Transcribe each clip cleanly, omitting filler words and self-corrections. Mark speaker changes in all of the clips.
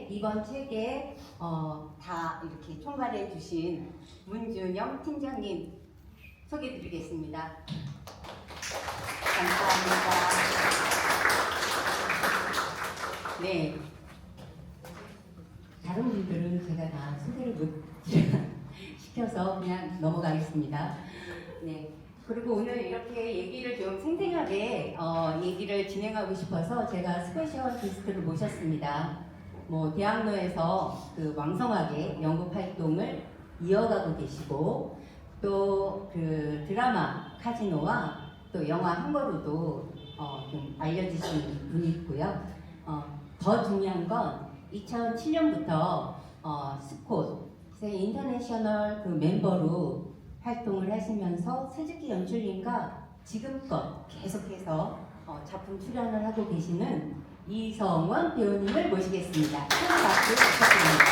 Speaker 1: 있는데 이번 책에 다 이렇게 총괄해 주신 문준영 팀장님 소개드리겠습니다. 감사합니다. 네, 다른 분들은 제가 다 소개를 못 시켜서 그냥 넘어가겠습니다. 네. 그리고 오늘 이렇게 얘기를 좀 생생하게 얘기를 진행하고 싶어서 제가 스페셜 게스트를 모셨습니다. 뭐 대학로에서 그 왕성하게 연극 활동을 이어가고 계시고 또 그 드라마 카지노와 또 영화 한거로도 좀 알려지신 분이 있고요. 더 중요한 건 2007년부터 스콧의 인터내셔널 그 멤버로 활동을 하시면서 세즈키 연출님과 지금껏 계속해서 작품 출연을 하고 계시는 이성원 배우님을 모시겠습니다. 큰 박수 부탁드립니다.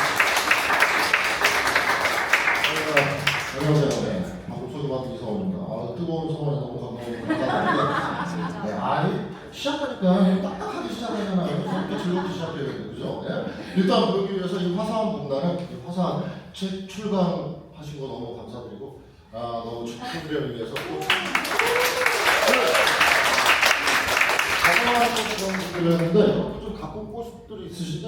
Speaker 2: 안녕하세요. 네. 방금 소개받은 이성원입니다. 뜨거운 성원에 너무 감사합니다. 네, 아니, 시작하니까 딱딱하게 시작하잖아요. 이렇게 즐겁게 시작해야 되는 거죠. 네? 일단 그러기 위해서 이 화사한 분단은 이 화사한 책 출간하신 거 너무 감사드리고 너무 축하드리기 위해서 또 자그마한 것을 했는데 좀 갖고 온 꽃들이 있으신데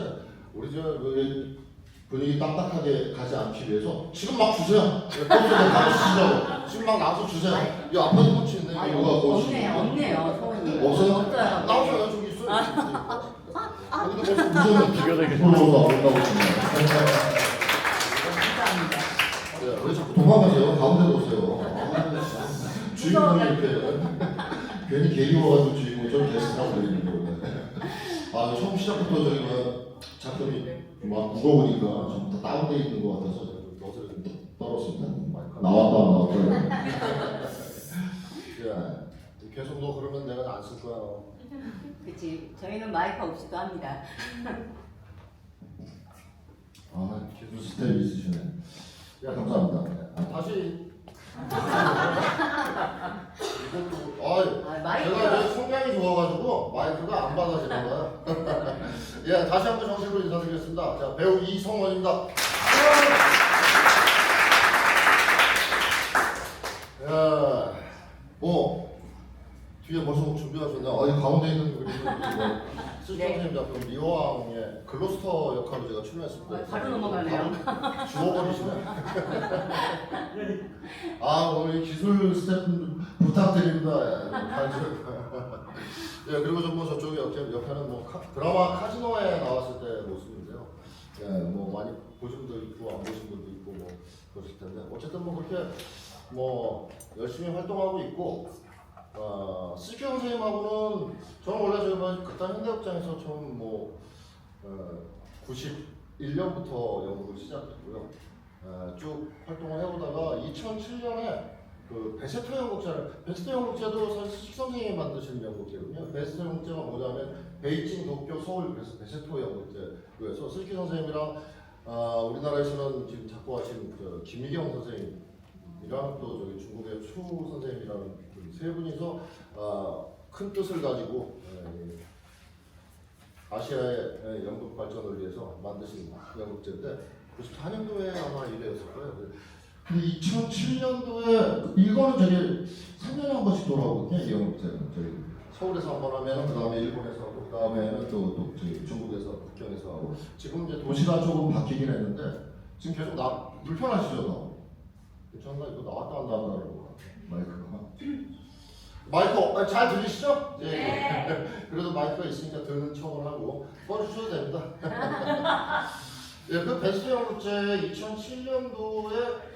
Speaker 2: 우리 분위기 딱딱하게 가지 않기 위해서 지금 막 주세요. 꽃을 가르치시죠. 지금 막 나와서 주세요. 이 앞에도 꽃이 있네. 이거가 꽃이
Speaker 1: 없네요.
Speaker 2: 없어요?
Speaker 1: 없어요.
Speaker 2: 나오셔요. 저기 있어요. 여기도 벌써 무서운 비교되게 올라오고 있네요.
Speaker 1: 감사합니다.
Speaker 2: 왜 자꾸 도망가세요? 가운데로 오세요. 주인공이 이렇게 괜히 개리워가지고 주인공이 좀 게스트라고 그러는 거예요. 처음 시작부터 저기 작품이 막 무거우니까 좀 다 다운돼 있는 것 같아서 돛을 좀 떨었습니다. 나왔다. 계속 너 그러면 내가 안 쓸 거야.
Speaker 1: 그치. 저희는 마이크 없이도 합니다.
Speaker 2: 계속 스텝이 있으시네. 감사합니다. 다시 이것도 제가 성량이 좋아가지고 마이크가 안 받아지나 봐요. 다시 한번 정식으로 인사드리겠습니다. 자, 배우 이성원입니다. 뒤에 벌써 준비하셨네. 이 가운데 있는 그림은 선생님 작품 리오왕의 글로스터 역할로 제가 출연했습니다.
Speaker 1: 바로 넘어가네요.
Speaker 2: 죽어버리시네. 오늘 기술 스태프 부탁드립니다. 그리고 좀 저쪽에 옆에는 드라마 카지노에 나왔을 때 모습인데요. 많이 보신 분도 있고 안 보신 분도 있고 그러실 텐데 어쨌든 그렇게 열심히 활동하고 있고. 스키 선생님하고는 저는 원래 극단 현대극장에서 처음 91년부터 연극을 시작했고요. 쭉 활동을 해오다가 2007년에 그 베세토 연극제를 베세토 연극제도 사실 스키 선생님이 만드신 연극제거든요. 베세토 연극제가 뭐냐면 베이징, 도쿄, 서울 그래서 베세토 연극제에서 스키 선생님이랑 우리나라에서는 지금 작곡하신 김희경 선생님이랑 또 중국의 추 선생님이라는 세 분이서 큰 뜻을 가지고 아시아의 연극 발전을 위해서 만드신 연극제인데 94년도에 아마 이래였을 거예요. 근데 2007년도에 이거는 3년에 한 번씩 돌아오거든요. 이 연극제는 서울에서 한 번 하면 그 다음에 일본에서 하고 그 다음에는 또 중국에서 북경에서 하고 지금 이제 도시가 조금 바뀌긴 했는데 지금 계속 불편하시죠? 괜찮나? 이거 나왔다 안 나왔다고 마이크가. 마이크 잘 들리시죠? 네. 그래도 마이크가 있으니까 듣는 척을 하고 꺼주셔도 됩니다. 그 베스트 연극제 2007년도에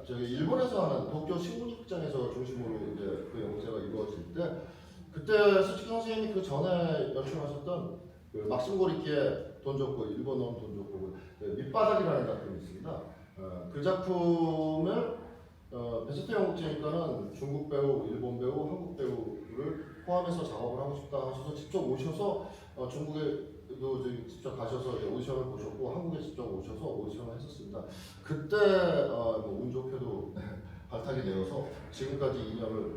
Speaker 2: 일본에서 하는 도쿄 신문극장에서 중심으로 이제 그 연극제가 이루어질 때 그때 스치키 선생님이 그 전에 연출하셨던 그 막심고리키의 돈 줬고 일본 놈 돈 줬고 밑바닥이라는 작품이 있습니다. 그 작품을 베스트 연극제니까는 중국 배우, 일본 배우, 한국 배우를 포함해서 작업을 하고 싶다 하셔서 직접 오셔서 중국에도 직접 가셔서 오디션을 보셨고 한국에 직접 오셔서 오디션을 했었습니다. 그때 운 좋게도 발탁이 되어서 지금까지 2년을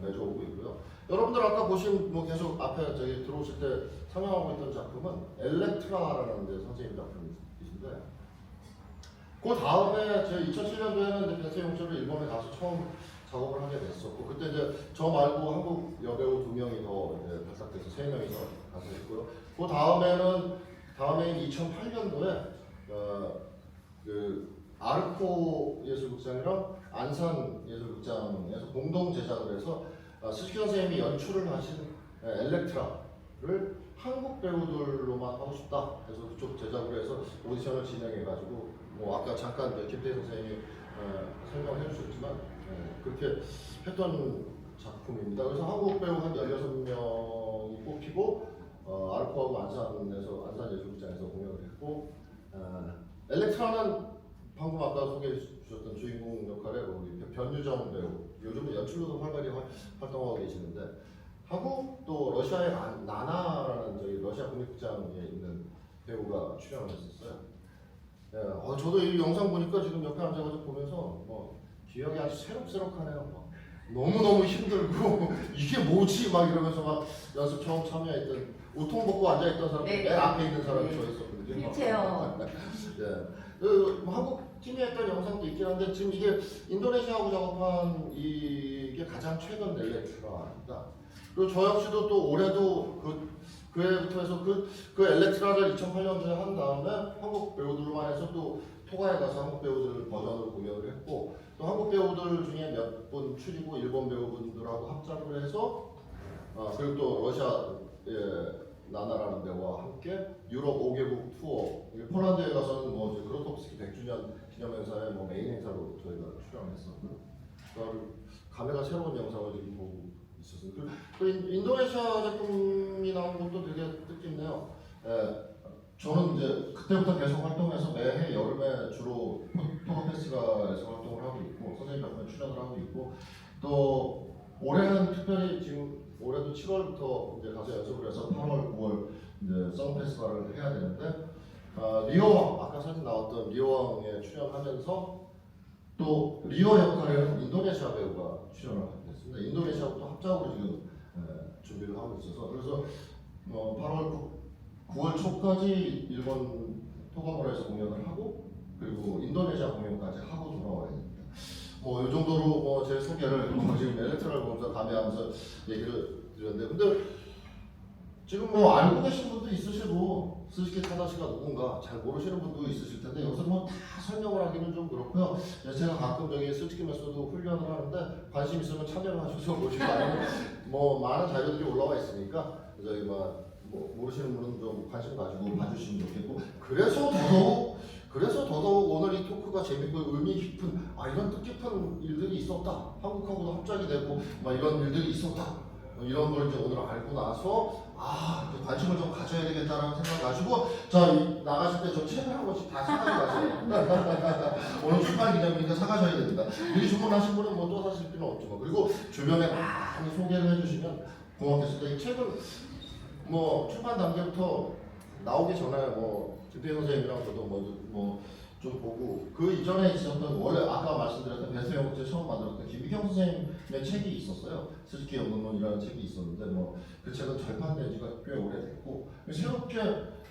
Speaker 2: 맺어오고 있고요. 여러분들 아까 보신 뭐 계속 앞에 저기 들어오실 때 상영하고 있던 작품은 엘렉트라라는 이제 선생님 작품이신데 그 다음에 제 2007년도에는 벤세용철을 일본에 가서 처음 작업을 하게 됐었고 그때 이제 저 말고 한국 여배우 2명이 더 이제 발탁돼서 3명이서 가서 했고요. 그 다음에인 2008년도에 그 아르코 예술극장이랑 안산 예술극장에서 공동 제작을 해서 스즈키 선생님이 연출을 하신 엘렉트라를 한국 배우들로만 하고 싶다 해서 그쪽 제작을 해서 오디션을 진행해가지고 뭐 아까 잠깐 김태희 선생님이 설명해 주셨지만 그렇게 했던 작품입니다. 그래서 한국 배우 한 16명이 뽑히고 아르코하고 안산 예술극장에서 공연을 했고 엘렉트라는 방금 아까 소개해 주셨던 주인공 역할에 우리 변유정 배우 요즘 연출로도 활발히 활동하고 계시는데 하고 또 러시아의 나나라는 저희 러시아 국립극장에 있는 배우가 출연을 했었어요. 저도 이 영상 보니까 지금 옆에 앉아가지고 보면서 뭐 기억이 아주 새록새록하네요. 너무너무 힘들고 이게 뭐지 막 이러면서 막 연습 처음 참여했던 우통 벗고 앉아있던 사람 맨 앞에 있는 사람이 저 있었거든요.
Speaker 1: 휠체어.
Speaker 2: 한국 팀이 했던 영상도 있긴 한데 지금 이게 인도네시아하고 작업한 이게 가장 최근 엘렉트라입니다. 그리고 저 역시도 또 올해도 그 해부터 해서 그 엘렉트라를 2008년도에 한 다음에 한국 배우들만 해서 또 토가에 가서 한국 배우들 버전으로 공연을 했고 또 한국 배우들 중에 몇 분 추리고 일본 배우분들하고 합작을 해서 그리고 또 러시아의 나나라는 배우와 함께 유럽 5개국 투어 폴란드에 가서는 뭐 그로토프스키 100주년 기념행사의 뭐 메인 행사로 저희가 출연했었고 감회가 새로운 영상을 지금 보고 있었습니다. 그 인도네시아 작품이 나온 것도 되게 뜻깊네요. 저는 이제 그때부터 계속 활동해서 매해 여름에 주로 토너 페스티벌에서 활동을 하고 있고 선생님 작품에 출연을 하고 있고 또 올해는 특별히 지금 올해도 7월부터 이제 가서 연습을 해서 8월, 9월 이제 성 페스티벌을 해야 되는데 리오왕 아까 사진 나왔던 리오왕에 출연하면서 또 리오 역할에는 인도네시아 배우가 출연을 하게 됐습니다. 인도네시아부터 합작으로 지금 준비를 하고 있어서 그래서 8월, 9월 초까지 일본 토가모라에서 공연을 하고 그리고 인도네시아 공연까지 하고 돌아와야 됩니다. 이 정도로 제 소개를 지금 엘렉트라를 보면서 감회하면서 얘기를 드렸는데 근데 지금 알고 계신 분도 있으시고 스즈키 타다시가 누군가 잘 모르시는 분도 있으실 텐데 여기서 다 설명을 하기는 좀 그렇고요. 제가 가끔 저기 스즈키 메소드 훈련을 하는데 관심 있으면 참여를 하셔서 보시고 아니면 많은 자료들이 올라와 있으니까 저희 모르시는 분은 좀 관심 가지고 봐주시면 좋겠고 그래서 더더욱 오늘 이 토크가 재밌고 의미 깊은 이런 뜻깊은 일들이 있었다 한국하고도 합작이 되고 이런 일들이 있었다 이런 걸 이제 오늘 알고 나서 관심을 좀 가져야 되겠다라는 생각 가지고 나가실 때 저 책을 한 권씩 다 사가지고 가세요. 오늘 출판 기념이니까 사가셔야 됩니다. 미리 주문하신 분은 또 사실 필요는 없지만 그리고 주변에 많이 소개를 해주시면 고맙겠습니다. 이 책은 출판 단계부터 나오기 전에 김태희 선생님이랑 저도 좀 보고 그 이전에 있었던 원래 아까 말씀드렸던 배수영국제 처음 만들었던 김미경 선생님의 책이 있었어요. 스즈키 연극론이라는 책이 있었는데 그 책은 절판된 지가 꽤 오래됐고 새롭게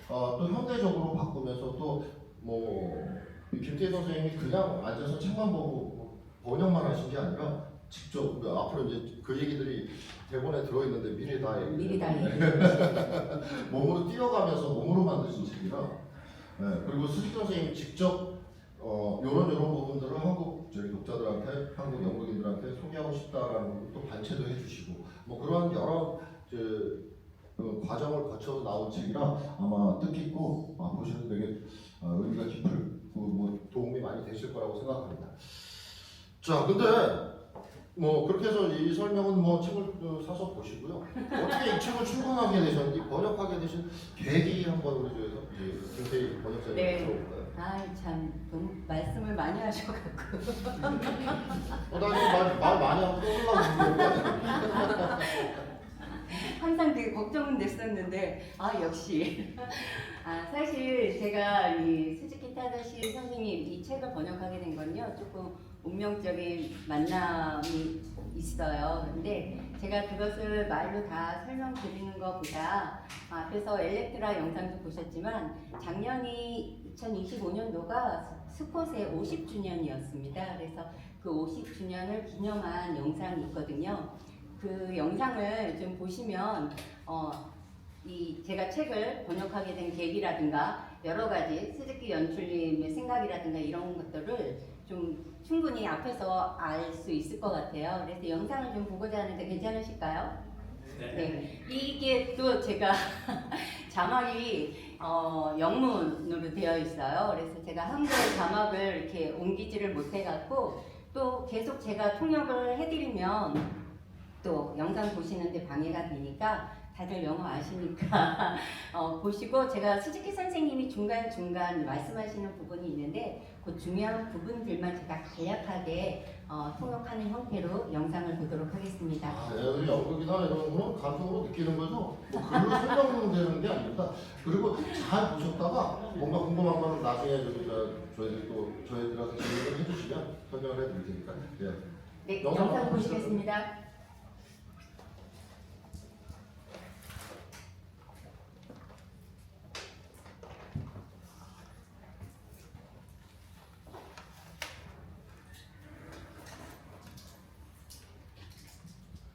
Speaker 2: 또 현대적으로 바꾸면서 또 김태희 선생님이 그냥 앉아서 책만 보고 번역만 하신 게 아니라 직접 앞으로 이제 그 얘기들이 대본에 들어있는데 미리 다 몸으로 뛰어가면서 몸으로 만드신 책이라 그리고 스즈키 선생님이 직접 요런 부분들을 한국 독자들한테 한국 연극인들한테 소개하고 싶다라는 또 반체도 해주시고 그런 여러 과정을 거쳐서 나온 책이라 아마 뜻깊고 보시는 되게 의미가 깊고 도움이 많이 되실 거라고 생각합니다. 자 근데 그렇게 해서 이 설명은 책을 사서 보시고요. 어떻게 이 책을 출간하게 되셨는지 번역하게 되신 계기 한번 우리 김태희 번역자님 들어볼까요?
Speaker 1: 참 너무 말씀을 많이 하셔갖고
Speaker 2: 나 말 많이 하고 떠들라고
Speaker 1: 항상 되게 걱정은 됐었는데 역시 사실 제가 이 스즈키 타다시 선생님 이 책을 번역하게 된 건요 조금 운명적인 만남이 있어요. 근데 제가 그것을 말로 다 설명드리는 것보다 앞에서 엘렉트라 영상도 보셨지만 작년이 2025년도가 스콧의 50주년이었습니다. 그래서 그 50주년을 기념한 영상이 있거든요. 그 영상을 좀 보시면 이 제가 책을 번역하게 된 계기라든가 여러 가지 스즈키 연출님의 생각이라든가 이런 것들을 좀 충분히 앞에서 알 수 있을 것 같아요. 그래서 영상을 좀 보고자 하는데 괜찮으실까요? 네. 이게 또 제가 자막이 영문으로 되어 있어요. 그래서 제가 한글 자막을 이렇게 옮기지를 못해갖고 또 계속 제가 통역을 해드리면 또 영상 보시는데 방해가 되니까 다들 영어 아시니까 보시고 제가 스즈키 선생님이 중간중간 말씀하시는 부분이 있는데 그 중요한 부분들만 제가 간략하게 통역하는 형태로 영상을 보도록 하겠습니다.
Speaker 2: 여기 연극이나 이런 거는 감성으로 느끼는 거죠. 뭐 글로 설명되는 게 아닙니다. 그리고 잘 보셨다가 뭔가 궁금한 거는 나중에 저희들이 또 저희들한테 질문을 해주시면 설명을 해드릴 테니까.
Speaker 1: 네, 영상 보시겠습니다.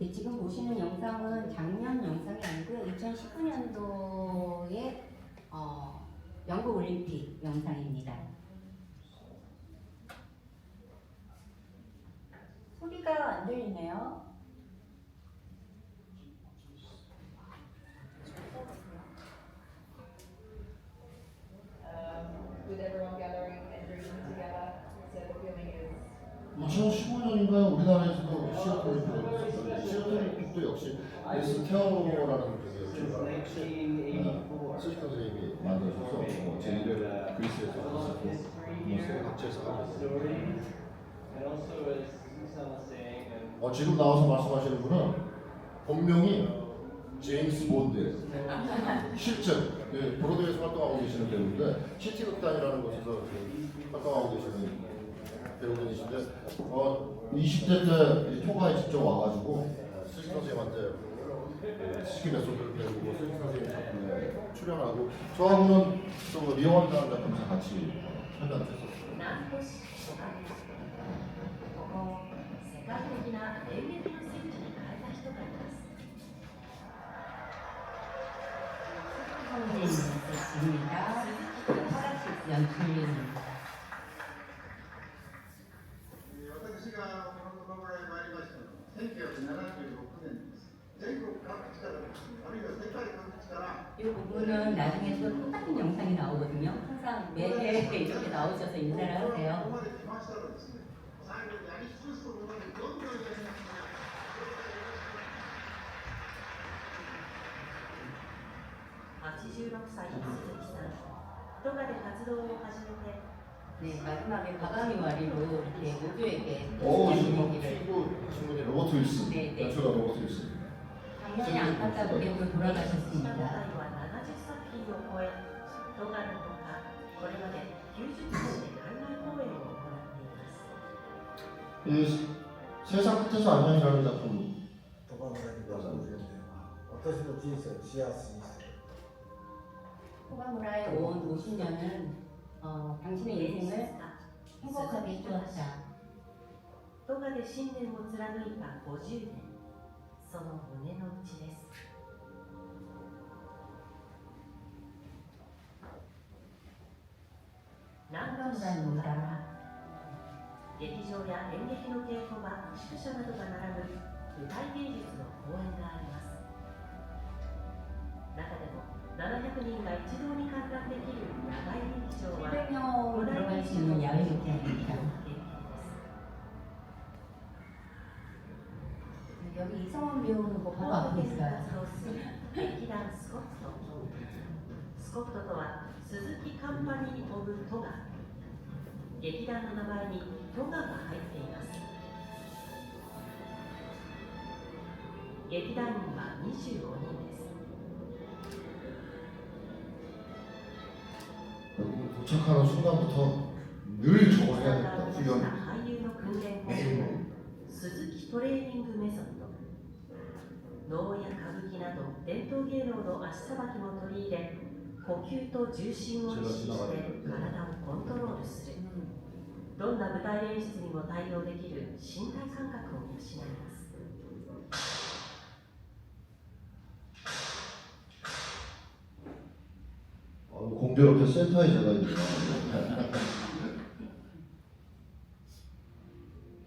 Speaker 1: 네, 지금 보시는 영상은 작년 영상이 아니고요. 2019년도의 영국 올림픽 영상입니다. 소리가 안 들리네요.
Speaker 3: With everyone gathering and drinking together, so the feeling is
Speaker 2: 2015년인가요? 우리나라에서도 시어터 올림픽을 했었어요. 시어터 올림픽도 역시 에스 테어로라는 스즈키 선생님이 만들어줘서 제1회 그리스에서 했었고 세계 각지에서 하고 지금 나와서 말씀하시는 분은 본명이 제임스 본드예요. 실제 브로드웨이에서 활동하고 계시는 배우인데 시티 극단이라는 곳에서 활동하고 계시는 배우분이신데 20대 때 토가에 직접 와가지고 스즈키 선생님한테 스즈키 메소드를 배우고 스즈키 선생님 작품에 출연하고 저하고는 또 리원이라는 작품에서 같이 협연을 했었어요.
Speaker 4: 世界的な演劇の聖地に変えた人がいます。
Speaker 1: 선생님입니다. 파라식 연출님.
Speaker 5: 私がこの鎌倉に参りましたのは1976年です。全国各地からですね、あるいは世界各地から
Speaker 1: 이 부분은 나중에 또 똑같은 영상이 나오거든요. 항상 매해 이렇게 나오셔서 인사를
Speaker 5: こ
Speaker 1: 하세요.
Speaker 5: こまで来ましたらですね、最後にやり尽くすところまでどんどんやりますので、
Speaker 4: 86歳の鈴木さん、トガで活動を始めて
Speaker 1: 네, 마지막에 과감히 와리로 이렇게 모두에게
Speaker 2: 지금
Speaker 1: 얘기를
Speaker 2: 피부 신문이 로버트 윌슨,
Speaker 1: 네, 네.
Speaker 2: 연출가 로버트 윌슨.
Speaker 1: 작년에 안타깝게 또
Speaker 4: した舞台
Speaker 1: 돌아가셨습니다.
Speaker 4: は70作品を超え、トガのほか、これまで90カ所で海外公演を行っています。
Speaker 2: 이 세상 끝에서 안녕이라는 작품
Speaker 6: 鳥羽村に出されてる私の人生を幸せにする
Speaker 1: 토가무라에 온 50년은 당신의 인생을 행복하게 해주었다.
Speaker 4: トガで信念を貫いた50年、その胸の内です。南東市の村は劇場や演劇の稽古場、宿舎などが並ぶ舞台芸術の公演があります。中でも700人が一堂に観覧できる野外劇場は
Speaker 1: 700명 들어갈 수 있는 야외劇場입니다. 여기 이성원 배우는 거 바로 앞에 있어요.
Speaker 4: 劇団スコット。スコットとは鈴木カンパニー・オブ・トガ。劇団の名前にトガが入っています。劇団員は25人です。
Speaker 2: 도착하는 순간부터 늘 저걸 해야 된다.
Speaker 4: 俳優のク訓練方法鈴木トレーニングメソッド。能や歌舞伎など伝統芸能の足さばきも取り入れ、呼吸と重心を意識して体をコントロールする。どんな舞台演出にも対応できる身体感覚を養います。
Speaker 2: 공교롭게 센터에 제가 있네요.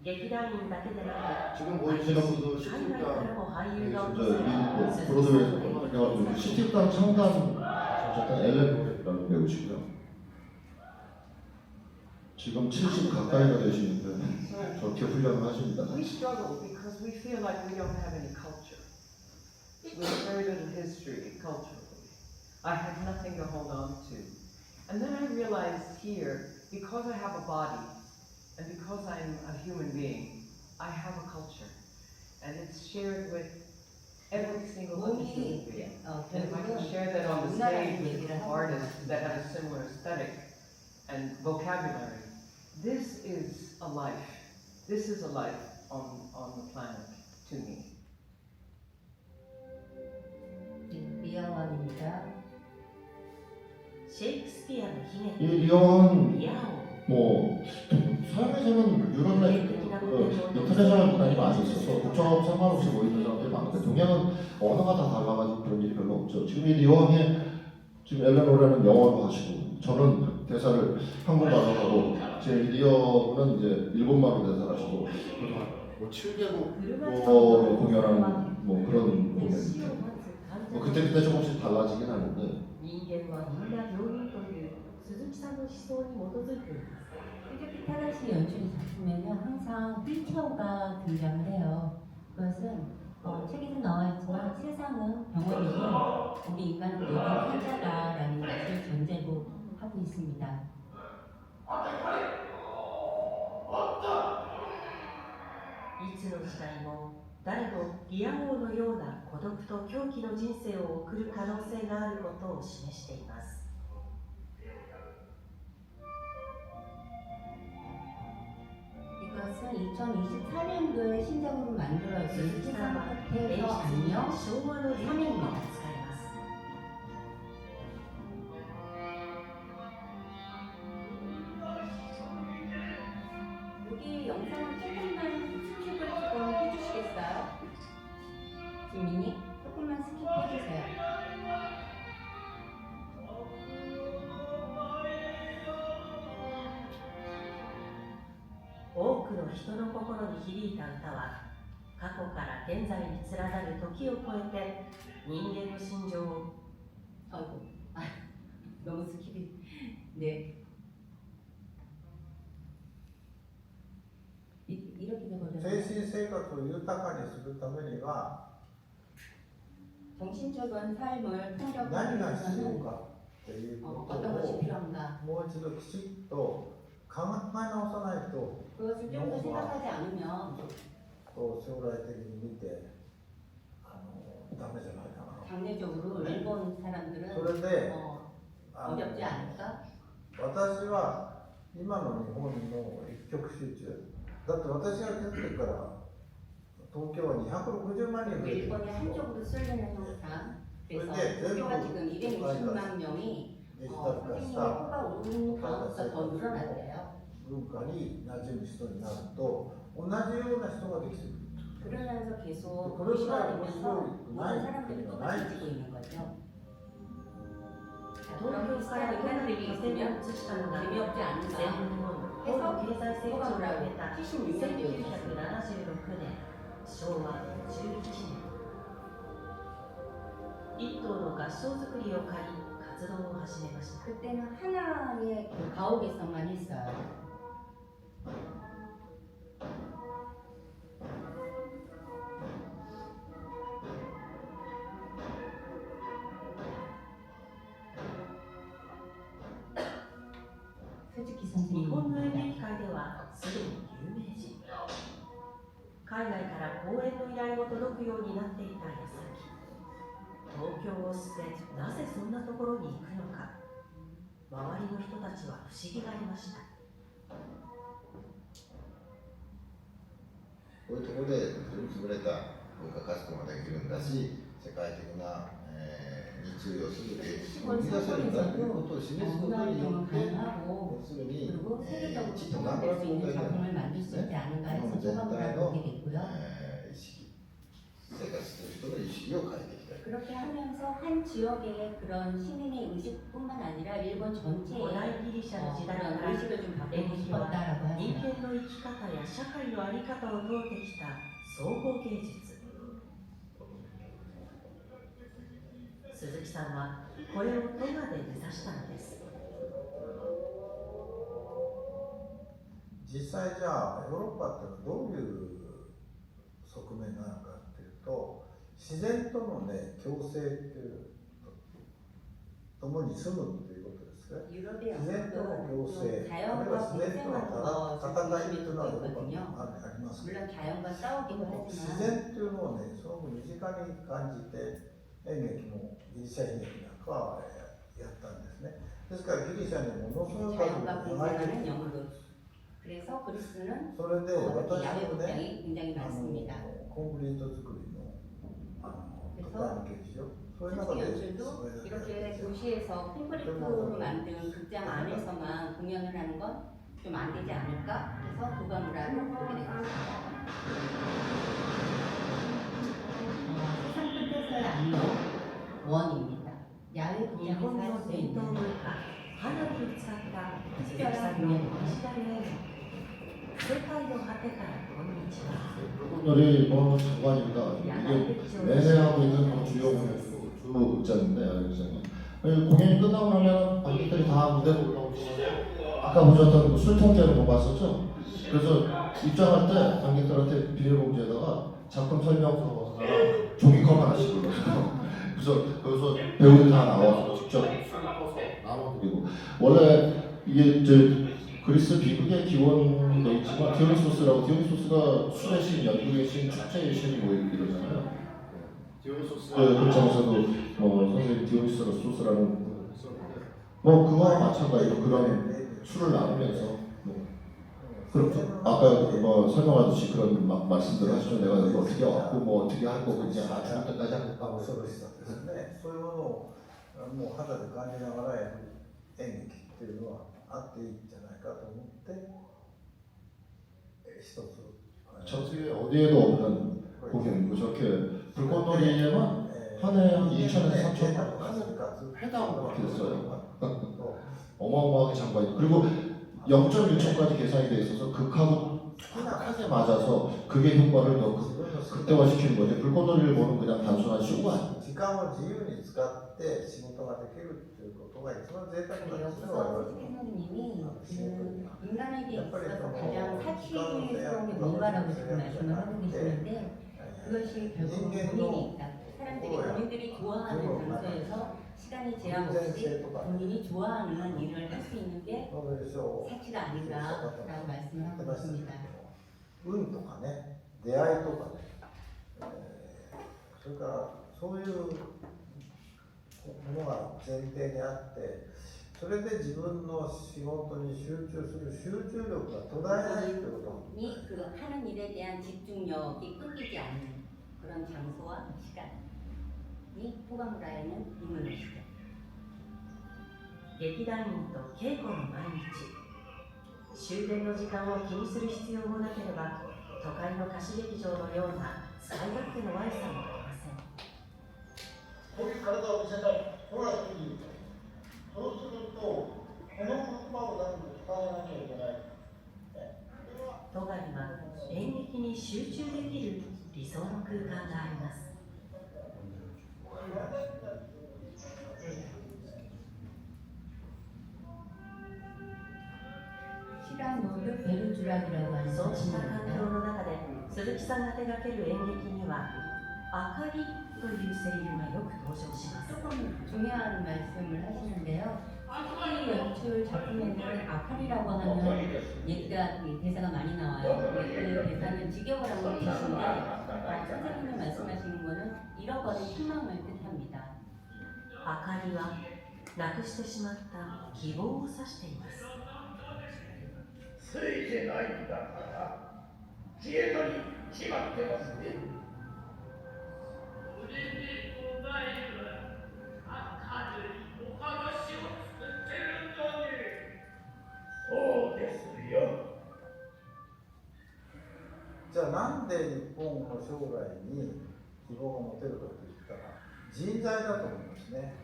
Speaker 4: 劇団員だけでなく、
Speaker 2: 지금 보이시는 분도
Speaker 4: 海外から
Speaker 2: 시티당
Speaker 4: も俳優
Speaker 2: 진짜
Speaker 4: が訪
Speaker 2: 이
Speaker 4: れ、
Speaker 2: 뭐 브로드웨이에서 해가지고 시티당 창단 하셨던 엘렌 배우시고요. 지금 70 가까이가 되시는데 저렇게 훈련을 하십니다.
Speaker 7: We struggle because we feel like we don't have any culture. We have very little history culturally. I have nothing to hold on to. And then I realized here, because I have a body, and because I'm a human being, I have a culture. And it's shared with every single other human being. And if I can share that on the stage with artists that have a similar aesthetic and vocabulary, this is a life. This is a life on the planet to me.
Speaker 1: 미아왕입니다.
Speaker 4: シェイクスピアの悲劇
Speaker 2: 이 리옹은
Speaker 4: リア王
Speaker 2: 뭐 서양에서는 유럽나 인터내셔널 문화가 많이 있어서 국적 상관없이 모이는 사람들이 많은데 동양은 언어가 다 달라가지고 그런 일이 별로 없죠. 지금 이 리옹이 지금 엘레노라는 영어로 하시고 저는 대사를 한국말로 하고 제 리어는 이제 일본말로 대사를 하시고 뭐 7개국어로 공연하는 뭐 그런 공연입니다. 뭐 그때 조금씩 달라지긴 하는데
Speaker 4: 人間はみんな病人という鈴木さんの思想に基づいています。
Speaker 1: 피규피 타라시 연출 작품에는 항상 휠체어가 등장을 해요. 그것은 책에도 나와 있지만 세상은 병원이고 우리 인간은 모두 환자다라는 것을 전제로 하고 있습니다.
Speaker 4: いつの時代も誰もリア王のような孤独と狂気の人生を送る可能性があることを示しています。
Speaker 1: 이것은 2024년도에 신작으로 만들어진
Speaker 4: 鈴木さんは演出
Speaker 1: 세상
Speaker 4: に
Speaker 1: 안녕
Speaker 4: 昭和のリメイクを使います。
Speaker 1: 여기 영상을 조금만 스킵을 조금 해주시겠어요? 지민이 조금만 스킵해주세요.
Speaker 4: 多くの人の心に響いた歌は過去から現在に連なる時を超えて人間の心情を
Speaker 1: 아이고, 너무 스킵이. 네. 이렇게
Speaker 6: 精
Speaker 1: 되거든요.
Speaker 6: 神生活を豊かにするためには
Speaker 1: 정신적인 삶을
Speaker 6: 何が必要
Speaker 1: 풍족하게
Speaker 6: かっていうこ
Speaker 1: 어떤
Speaker 6: と
Speaker 1: 것이
Speaker 6: を
Speaker 1: 필요한가?
Speaker 6: もう一度きちっと考え直さないと
Speaker 1: 그것을 좀 더 생각하지 않으면
Speaker 6: 将来的に見てダメじゃないかな。
Speaker 1: 장래적으로 일본 사람들은
Speaker 6: それで
Speaker 1: 어렵지 않을까?
Speaker 6: 私は今の日本の一極集中だって私が来てから東京は260万人増えてる
Speaker 1: 일본이 한쪽으로 쏠리는 현상. 그래서
Speaker 6: 근데
Speaker 1: 도쿄가 지금 260만 명이
Speaker 6: デジタル化し
Speaker 1: 선생님의
Speaker 6: た
Speaker 1: 표가 오른 다음부터 더 늘어났대요.
Speaker 6: 文化に馴染む人になると同じような人ができてくる。
Speaker 1: 그러면서 계속
Speaker 6: 그럴
Speaker 1: 도시가
Speaker 6: 수가
Speaker 1: 되면서
Speaker 6: 없어요.
Speaker 1: 모든 사람들이 똑같아지고 있는 거죠.
Speaker 4: 東京から日本に拠点を移したのが
Speaker 1: 재미없지 않은가?
Speaker 4: 戦後高度経済成長を経た1976年昭和11年一棟の合掌造りを借り活動を始めました。
Speaker 1: 그때는 하나의 그 가오개성만 있어요. 솔직히
Speaker 4: 日本の演
Speaker 1: 선생님
Speaker 4: 劇界ではすでに有名人。海外から公演の依頼も届くようになっていた矢先、東京を捨てなぜそんなところに行くのか、周りの人たちは不思議がりました。
Speaker 2: こういうところで優れた文化活動ができるんだし、世界的な、に通用する芸術を生み出せるんだということを示すことによって、要するに、
Speaker 1: 그리고
Speaker 2: ち
Speaker 1: 세계적으로
Speaker 2: っとナンバ
Speaker 1: 통합될
Speaker 2: ー
Speaker 1: 수
Speaker 2: 問
Speaker 1: 있는
Speaker 2: 題では
Speaker 1: 작품을
Speaker 2: ない
Speaker 1: 만들
Speaker 2: で
Speaker 1: 수
Speaker 2: すね。
Speaker 1: 있지 않은가
Speaker 2: 日
Speaker 1: 해서
Speaker 2: 本全体
Speaker 1: 소감을
Speaker 2: の、
Speaker 1: 보게 됐고요.
Speaker 2: 意識、生活する人の意識を変えていきたい。
Speaker 1: 그렇게 하면서 한 지역의 그런 시민의 의식뿐만 아니라 일본
Speaker 4: 古
Speaker 1: 전체의
Speaker 4: 代ギリシャの時代か
Speaker 1: 그런
Speaker 4: ら
Speaker 1: 의식을 좀
Speaker 4: 演
Speaker 1: 바꾸고
Speaker 4: 劇は
Speaker 1: 싶었다라고
Speaker 4: 人
Speaker 1: 하세요.
Speaker 4: 間の生き方や社会の在り方を問うてきた総合芸術。鈴木さんはこれをトガで目指したのです。
Speaker 6: 実際じゃあヨーロッパっていうのはどういう側面なのかっていうと、自然とのね共生っていう共に住むっていうことですね。
Speaker 1: 유럽의
Speaker 6: 自然との共
Speaker 1: 영향도
Speaker 6: 生、あるい
Speaker 1: 자연과
Speaker 6: は自然との
Speaker 1: 공생하는 거
Speaker 6: 戦いっていうのはヨーロッパに
Speaker 1: 있거든요.
Speaker 6: ありますけど、
Speaker 1: 물론 자연과 싸우기도
Speaker 6: 自
Speaker 1: 하지만
Speaker 6: 然っていうのをねすごく身近に感じて演劇もギリシャ演劇なんかはやったんですね。ですからギリシャにものすごい数
Speaker 1: 자연과
Speaker 6: の長い
Speaker 1: 공생하는 연극. 그래서 그리스는
Speaker 6: それで
Speaker 1: 이렇게
Speaker 6: 私
Speaker 1: 야외
Speaker 6: もね
Speaker 1: 극장이 굉장히 많습니다.
Speaker 6: コンクリート作りの都会の劇場そういう中
Speaker 1: 현지
Speaker 6: で
Speaker 1: 연출도 이렇게 도시에서 콘크리트로 만든 극장 안에서만 공연을 하는 건 좀 안 되지 않을까 해서 도가무라를 보게 됐습니다. 세상 끝에서의 안녕 원입니다. 야외
Speaker 4: 日
Speaker 1: 극장에서
Speaker 4: 本
Speaker 1: 할
Speaker 4: の
Speaker 1: 수
Speaker 4: 伝
Speaker 1: 있는
Speaker 4: 統文化、花火を使った鈴木さんのオリジナル演劇、世界の果てからこんにちは。
Speaker 2: 불꽃놀이 뭐 장관입니다. 이게 매해 하고 있는 뭐 주요 극장인데 극장이 공연이 끝나고 나면 관객들이 다 무대로 올라오고 아까 보셨던 그 술통제를 못 봤었죠? 그래서 입장할 때 관객들한테 비닐봉지에다가 작품 설명서랑 종이컵 하나씩 올렸어요. 그래서 거기서 배우들이 다 나와서 직접 술을 퍼서 나눠드리고 원래 이게 이제 그리스 비극의 기원도 있지만 디오니소스라고 디오니소스가 술의 신, 연극의 신, 축제의 신이고 이러잖아요. 디오니소스 극장에서도 선생님 디오니소스라는 뭐 그거와 마찬가지로 그런 술을 나누면서 그렇죠. 아까 뭐 설명하듯이 그런 말씀들 하시죠. 내가 여기 어떻게 왔고 뭐 어떻게 할 거고 이제 죽을 때까지 하겠다고.
Speaker 6: 恐ろしさですね。そういうものをもう肌で感じながらやる演劇っていうのはあっていいんじゃないかと思って一つ
Speaker 2: 전 세계 어디에도 없는 공연이고 저렇게 불꽃놀이에만 한 해에 한 2천에서 3천 한 회당 그렇게 됐어요. 어마어마하게 장관이 그리고 0.1초까지 계산이 돼 있어서 극하고 정확하게 맞아서 그게 효과를 더 극대화시키는 거죠. 불꽃놀이를 보는 그냥 단순한 쇼가 아니에요.
Speaker 6: 時間を自由に使って仕事ができるっていうことが一番贅沢なんですね。我
Speaker 1: 여기서
Speaker 6: 々
Speaker 1: 선생님이
Speaker 6: の仕事に
Speaker 1: 인간에게
Speaker 6: 약간
Speaker 1: 있어서
Speaker 6: 좀
Speaker 1: 가장 사치스러운 게 뭔가라고 지금 말씀을 하고 계시는데 그것이 결국 본인이 있다. 본인들이 좋아하는 장소에서 시간이 제한 없이 본인이 좋아하는 일을 할 수 있는 게
Speaker 6: ノーベル賞
Speaker 1: 사치가 아닌가라고 말씀을 하고 계십니다.
Speaker 6: 運とかね、出会いとかね、それからそういうものが前提にあって、それで自分の仕事に集中する集中力が途絶えないということ。
Speaker 1: 이 그 하는 일에 대한 집중력이 끊기지 않는 그런 장소와 시간이 토가무라에는 있는 것이죠.
Speaker 4: 劇団員と稽古の毎日、終電の時間を気にする必要もなければ都会の貸し劇場のような使い勝手の悪さもありません。
Speaker 5: こういう体を見せたい、それはそういう。そうすると、この言葉を何か伝えなきゃいけない。
Speaker 4: トガには演劇に集中できる理想の空間があります。
Speaker 1: 시간 노드 베르주락이라고 하는
Speaker 4: そうした環境
Speaker 1: 것입니다.
Speaker 4: の中で鈴木さんが手掛ける演劇には明かりというセリフがよく登場します。
Speaker 1: 조금 중요한 말씀을 하시는데요. 특히 연출 작품에는 아칼이라고 하는 얘기가 대사가 많이 나와요. 근데 그 대사는 직역을 하고 계신데 선생님이 말씀하시는 거는 잃어버린 희망을 뜻합니다.
Speaker 4: 明かりはなくしてしまった希望を指しています。
Speaker 5: ついてないんだから、消えたり
Speaker 8: 決まってますね。そうですよ。
Speaker 6: じゃあなんで日本の将来に希望が持てるかといったら人材だと思いますね。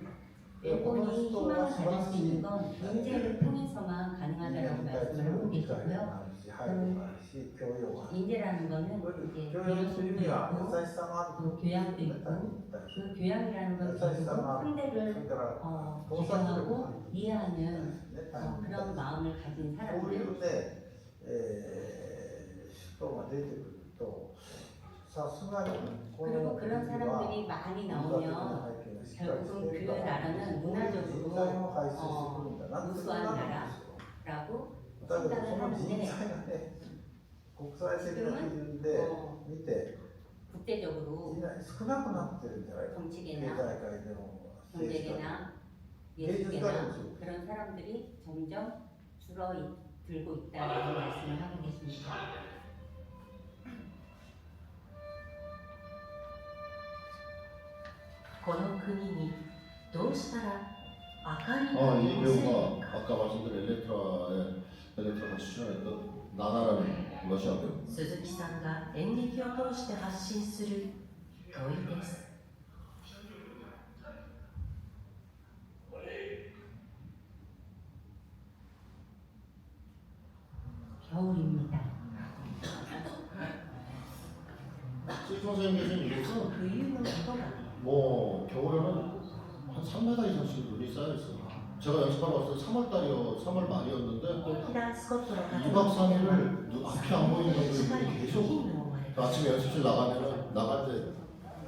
Speaker 1: 일본이 희망을 가질 수 있는 건 인재를 통해서만 가능하다라고 말씀을 하고 계시고요. 인재라는 거는 이제 교육도 있고 또 교양도 있고 그 교양이라는 건 결국 상대를 조정하고 이해하는 그런 마음을 가진 사람들.
Speaker 6: 人が出てくるとさすがに
Speaker 1: 그리고 그런 사람들이 많이 나오면 결국은 그 나라는 문화적으로 우수한 나라라고
Speaker 6: だけどそ
Speaker 1: 생각을
Speaker 6: の人
Speaker 1: 하는데
Speaker 6: 材がね国際的な基準で見て
Speaker 1: 국제적으로
Speaker 6: 少なくなってるんじゃないか経済
Speaker 1: 정치계나
Speaker 6: 界での
Speaker 1: 경제계나 예술계나 그런 사람들이 점점 줄어들고 있다는 말씀을 하고 계십니다.
Speaker 4: この国にどうしたら明かり
Speaker 2: 아,
Speaker 4: が
Speaker 2: 이
Speaker 4: 灯せる
Speaker 2: 배우가
Speaker 4: か
Speaker 2: 아까 말씀드린 엘렉트라가 출연했던 나나라는 러시아 배우.
Speaker 4: 鈴木さんが演劇を通して発信する問いです。
Speaker 1: 겨울입니다.
Speaker 2: 스위트 선생님께서는 이곳은
Speaker 4: 冬の人が
Speaker 2: 뭐 겨울에는 한 3m 이상씩 눈이 쌓여 있어요. 제가 연습하러 왔을 때 3월달이요, 3월 말이었는데
Speaker 4: 劇団スコットの活
Speaker 2: 2박
Speaker 4: 動
Speaker 2: 3일을 앞이 안 보이는
Speaker 4: しっかり
Speaker 2: 정도로
Speaker 4: と
Speaker 2: 계속
Speaker 4: 勤務を終え
Speaker 2: 아침에 연습실 나갈 때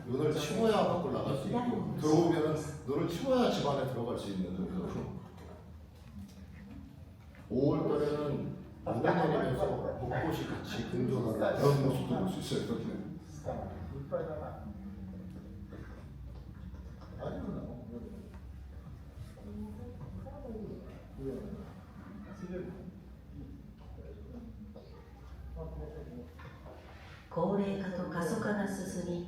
Speaker 2: 눈을 치워야 밖으로 나갈 수 있고 들어오면은 눈을 치워야 집 안에 들어갈 수 있는 정도로 5월달에는 눈이 내리면서 벚꽃이 같이 공존하는 그런 모습도 볼 수 있어요. 여기는.
Speaker 6: いっぱいだな。ありくなの？
Speaker 4: 高齢化と過疎化が進み、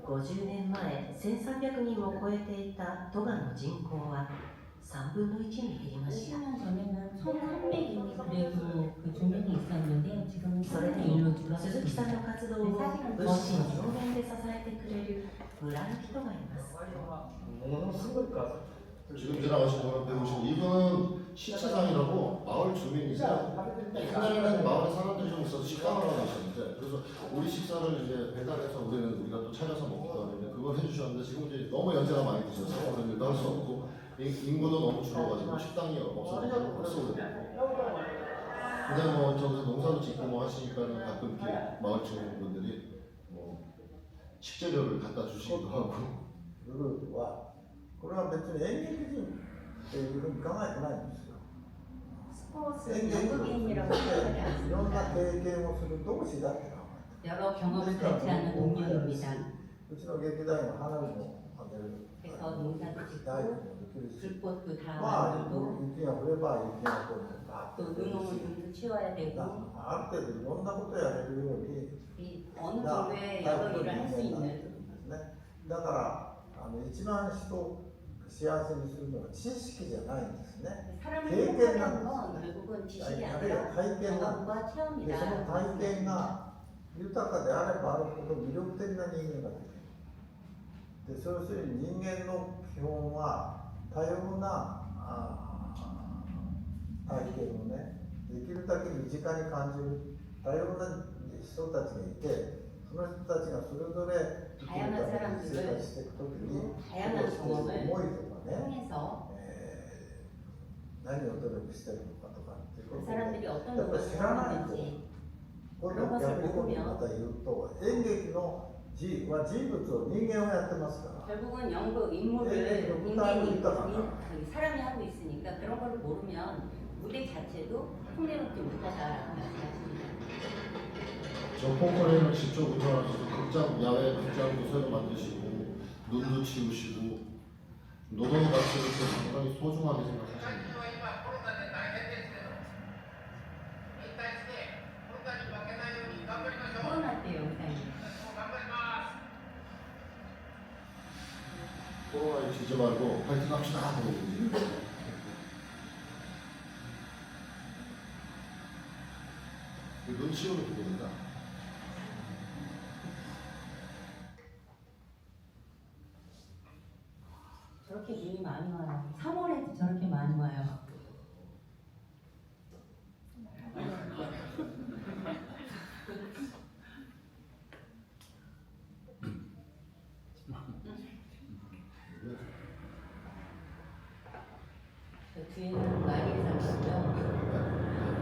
Speaker 4: 50年前1300人を超えていたトガの人口は3分の1に減りました。
Speaker 1: 10년 전에는 1,300인이 그래도 그 주민이 있었는데 지금은
Speaker 4: それで
Speaker 1: 3분의 1로
Speaker 4: も
Speaker 1: 줄었습니다.
Speaker 4: 鈴木さんの活動を物資の上限で支えてくれる村の人がいます。
Speaker 6: ものすごい数。
Speaker 2: 지금 지나가신 분은 배우신 이분은 시치상이라고 마을 주민이세요. 옛날에는 마을에 사람들이 좀 있어서 식당을 하고 계셨는데 그래서 우리 식사를 이제 배달해서 우리가 또 차려서 먹기도 하는데 그걸 해주셨는데 지금 이제 너무 연세가 많이 드셔서 그런 일도 할 수 없고 인구도 너무 줄어가지고 식당이 없어서 벌써 근데 뭐 저기서 농사도 짓고 뭐 하시니까는 가끔 이렇게 마을 주민분들이 뭐 식재료를 갖다 주시기도 하고
Speaker 6: グループはこれは別に演劇人っていうふうに考えてないんですよ。
Speaker 1: 스포츠
Speaker 6: 演劇人
Speaker 1: 연극인이라고 생각하지
Speaker 6: いろん
Speaker 1: 않습니다.
Speaker 6: な経験をする同士だって考えて
Speaker 1: 여러 경험을 같이 하는 동료입니다.
Speaker 6: うちの劇団員は花火もあげる。
Speaker 1: 그래서 농사도 짓고
Speaker 6: 大工もできるし、
Speaker 1: 불꽃도 다
Speaker 6: まあ
Speaker 1: 만들고
Speaker 6: 雪が降れば雪が降るとか
Speaker 1: 또 눈오면 눈도 치워야 되고
Speaker 6: ある程度いろんなことやれるように
Speaker 1: 이 어느 정도의 여러 일을 할 수 있는
Speaker 6: だから一番人を幸せにするのは知識じゃないんですね。
Speaker 1: 사람을
Speaker 6: 経験
Speaker 1: 행복하게
Speaker 6: な
Speaker 1: 하는
Speaker 6: ん
Speaker 1: 건
Speaker 6: です。
Speaker 1: 결국은
Speaker 6: あ
Speaker 1: 지식이
Speaker 6: るいは
Speaker 1: 아니라
Speaker 6: 体験なん
Speaker 1: 경험과
Speaker 6: です。でその
Speaker 1: 체험이다.
Speaker 6: 体験が豊かであればあるほど魅力的な人間ができる。でそうするに人間の基本は多様な体験をね、できるだけ身近に感じる多様な人たちがいて、その人たちがそれぞれ生きるために生活していくときに、
Speaker 1: 다양한 경험을
Speaker 6: 思いとかね、
Speaker 1: 통해서
Speaker 6: 何を努力してるのかとかっていうこ
Speaker 1: 그
Speaker 6: とを
Speaker 1: 사람들이 어떤
Speaker 6: やっぱり知
Speaker 1: 노력을
Speaker 6: らないと、
Speaker 1: 하는지
Speaker 6: これを逆にまた言うと、演劇の人物を人間をやってますから。
Speaker 1: 결국은 연극 인물을 인간이 사람이 하고 있으니까 그런 걸 모르면 무대 자체도 풍요롭지 못하다라고 말씀하십니다.
Speaker 2: 저 콩쿠르는 직접 운영하셔서 극장, 야외 극장도 새로 만드시고 눈도 치우시고 노동의 가치를 또 상당히 소중하게 생각하십니다.
Speaker 1: コロナ때 영상이죠.
Speaker 2: 지지 말고 파이팅 합시다 그러고 눈치로 보고 있다.
Speaker 1: 저렇게 눈이 많이 와요. 3월에도 저렇게 많이 와요. 저 뒤에는 마리에 살거든요.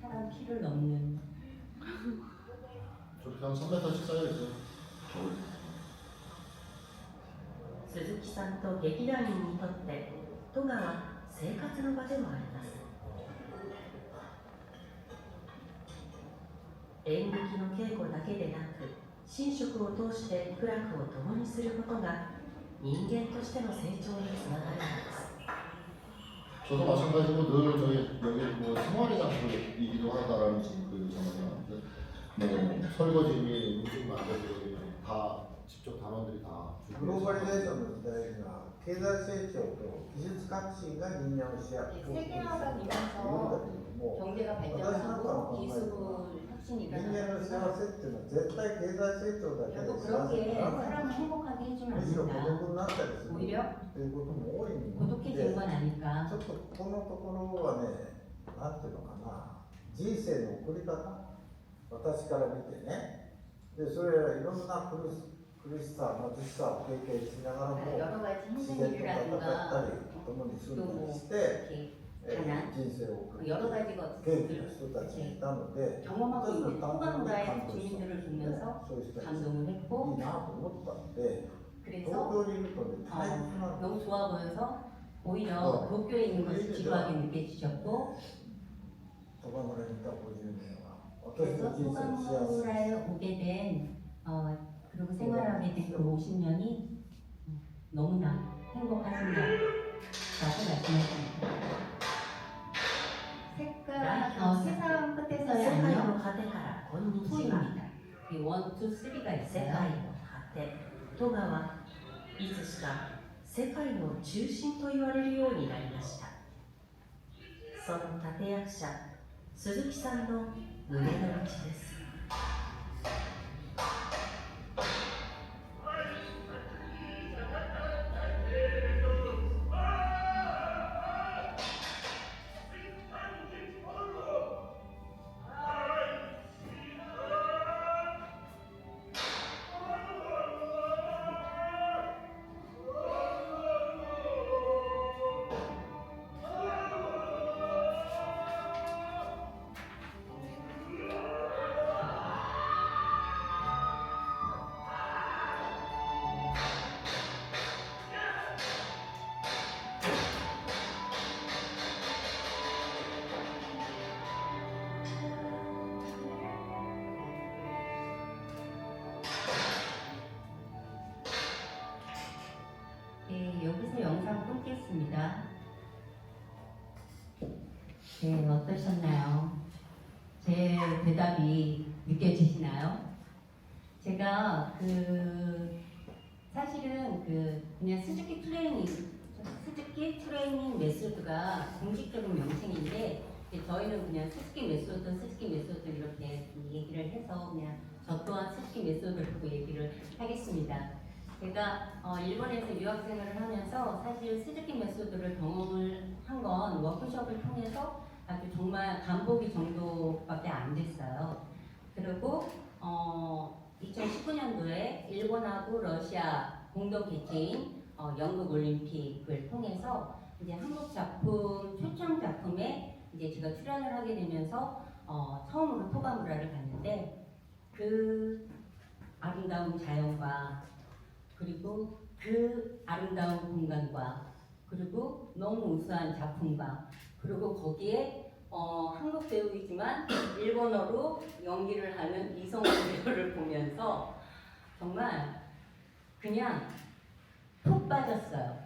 Speaker 1: 사람 키를 넘는.
Speaker 2: 저렇게 한 3m씩 쌓여있어요. 겨울.
Speaker 4: 鈴木さんと劇団員にとって戸川は生活の場でもあります。演劇の稽古だけでなく寝食を通して苦楽を共にすることが人間としての成長につながるのです。
Speaker 2: 저도 마찬가지고 늘 저희 여기 뭐 생활의 장소이기도 하다라는 그 생각이 뭐 설거지니 음식 만들기 다 직접 단원들이 다
Speaker 6: グローバリゼーションの時代には経済成長と技術革新が人間を主役とするんだけれども
Speaker 1: 경제가
Speaker 6: 私なんかの
Speaker 1: 발전하고
Speaker 6: 考えで
Speaker 1: 기술
Speaker 6: は
Speaker 1: 혁신이
Speaker 6: 人間の
Speaker 1: 일어나면서
Speaker 6: 幸せっていうのは絶対経済成長だけで
Speaker 1: 결국
Speaker 6: 幸せ
Speaker 1: 그렇게
Speaker 6: にならない
Speaker 1: 사람을 행복하게 해주면
Speaker 6: むしろ
Speaker 1: 안
Speaker 6: 孤
Speaker 1: 된다.
Speaker 6: 独になったりする
Speaker 1: 오히려
Speaker 6: ということも多いの
Speaker 1: 고독해지는
Speaker 6: で
Speaker 1: 건 아닐까.
Speaker 6: ちょっとここのところはね、なんていうのかな、人生の送り方、私から見てね、でそれはいろんな苦しさ、貧しさを経験しながらも、
Speaker 1: 여러 가지
Speaker 6: 自
Speaker 1: 힘든
Speaker 6: 然と戦った
Speaker 1: 일이라든가
Speaker 6: り、共に住んだりし
Speaker 1: 또
Speaker 6: て、
Speaker 1: 이렇게 가난
Speaker 6: 人生を送る
Speaker 1: 여러 가지가
Speaker 6: 元気な人たちがいたので、
Speaker 1: 경험하고
Speaker 6: 私
Speaker 1: 있는
Speaker 6: は単純に
Speaker 1: 호감가의
Speaker 6: 感動した
Speaker 1: 주민들을
Speaker 6: んですね
Speaker 1: 보면서
Speaker 6: そういう人たちいい
Speaker 1: 감동을 했고
Speaker 6: なと思ったので、東
Speaker 1: 그래서
Speaker 6: 京にいるとね、大変なんです。
Speaker 1: 너무 좋아 보여서 오히려 도쿄에 있는 것이 지루하게 느껴지셨고
Speaker 6: 戸賀村にいた50年は、私
Speaker 1: 그래서
Speaker 6: の人生の幸せ
Speaker 1: 소강문화에 오게 된 그리고 생활하게 된 그 50년이 너무나 행복하신다라고 말씀하십니다. 세상 끝에서의
Speaker 4: 世界の
Speaker 1: 안녕
Speaker 4: 果てからこんにちは。
Speaker 1: 소입니다. 이 1, 2, 3가
Speaker 4: 世界
Speaker 1: 있어요.
Speaker 4: の果て戸川はいつしか世界の中心と言われるようになりました。その立役者鈴木さんの胸の内です。
Speaker 1: 네, 여기서 영상 끊겠습니다. 네, 어떠셨나요? 제 대답이 느껴지시나요? 제가 사실은 그냥 스즈키 트레이닝 메소드가 공식적인 명칭인데 저희는 그냥 스즈키 메소드 이렇게 얘기를 해서 그냥 저 또한 스즈키 메소드를 보고 얘기를 하겠습니다. 제가 일본에서 유학생활을 하면서 사실 스즈키 메소드를 경험을 한 건 워크숍을 통해서 아주 정말 간보기 정도밖에 안 됐어요. 그리고 2019년도에 일본하고 러시아 공동 개최인 연극 올림픽을 통해서 이제 한국 작품 초청 작품에 이제 제가 출연을 하게 되면서 처음으로 토가무라를 갔는데 그 아름다운 자연과 그리고 그 아름다운 공간과 그리고 너무 우수한 작품과 그리고 거기에 한국 배우이지만 일본어로 연기를 하는 이성우 배우를 보면서 정말 그냥 푹 빠졌어요.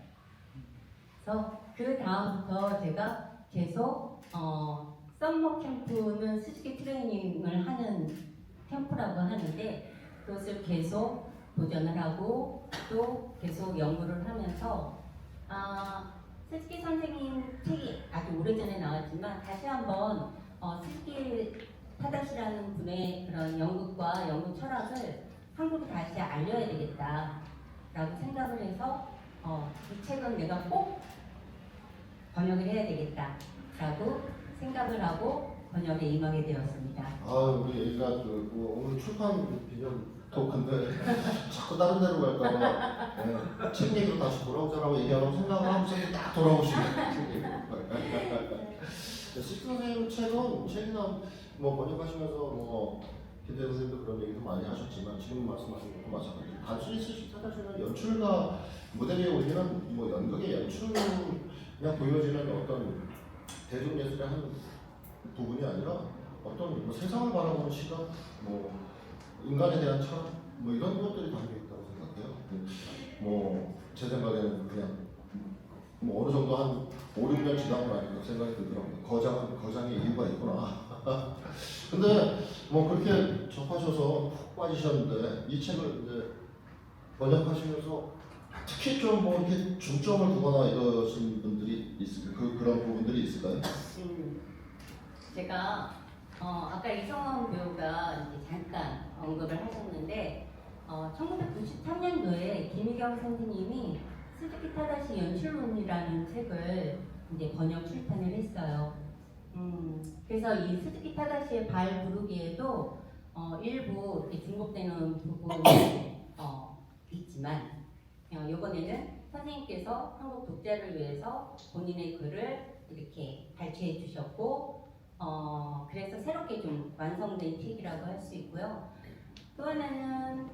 Speaker 1: 그래서 그 다음부터 제가 계속 썸머 캠프는 스즈키 트레이닝을 하는 캠프라고 하는데 그것을 계속 도전을 하고 또 계속 연구를 하면서 스즈키 선생님 책이 아주 오래전에 나왔지만 다시 한번 스즈키 타다시라는 분의 그런 연극과 연구 철학을 한국에 다시 알려야 되겠다라고 생각을 해서 이 책은 내가 꼭 번역을 해야 되겠다라고 생각을 하고 번역에 임하게 되었습니다.
Speaker 2: 우리 얘기가 오늘 출판 기념 토크인데 자꾸 다른 데로 갈까봐 책 얘기로 다시 돌아오자라고 얘기하려고 생각을 하면서 딱 돌아오시네. 책 얘기로. 스즈키 선생님 책이나 뭐 번역하시면서 기대 선생님도 그런 얘기도 많이 하셨지만 지금 말씀하신 것도 마찬가지로 단순히 스즈키 타다시는 연출가 무대 위에 올리는 뭐 연극의 연출 그냥 보여지는 어떤 대중예술의 한 부분이 아니라 어떤 뭐 세상을 바라보는 시각, 뭐 인간에 대한 철학, 뭐 이런 것들이 담겨 있다고 생각해요. 제 생각에는 그냥 어느 정도 한 5, 6년 지나고 나니까 생각이 들더라고요. 거장의 이유가 있구나. 근데 그렇게 접하셔서 푹 빠지셨는데 이 책을 이제 번역하시면서 특히 좀 이렇게 중점을 두거나 이러신 분들이 그런 부분들이 있을까요?
Speaker 1: 제가 아까 이성원 배우가 이제 잠깐 언급을 하셨는데 1993년도에 김희경 선생님이 스즈키 타다시 연출론이라는 책을 이제 번역 출판을 했어요. 그래서 이 스즈키 타다시의 발 부르기에도 일부 이렇게 중복되는 부분이 있지만 이번에는 선생님께서 한국 독자를 위해서 본인의 글을 이렇게 발췌해 주셨고 그래서 새롭게 좀 완성된 책이라고 할 수 있고요. 또 하나는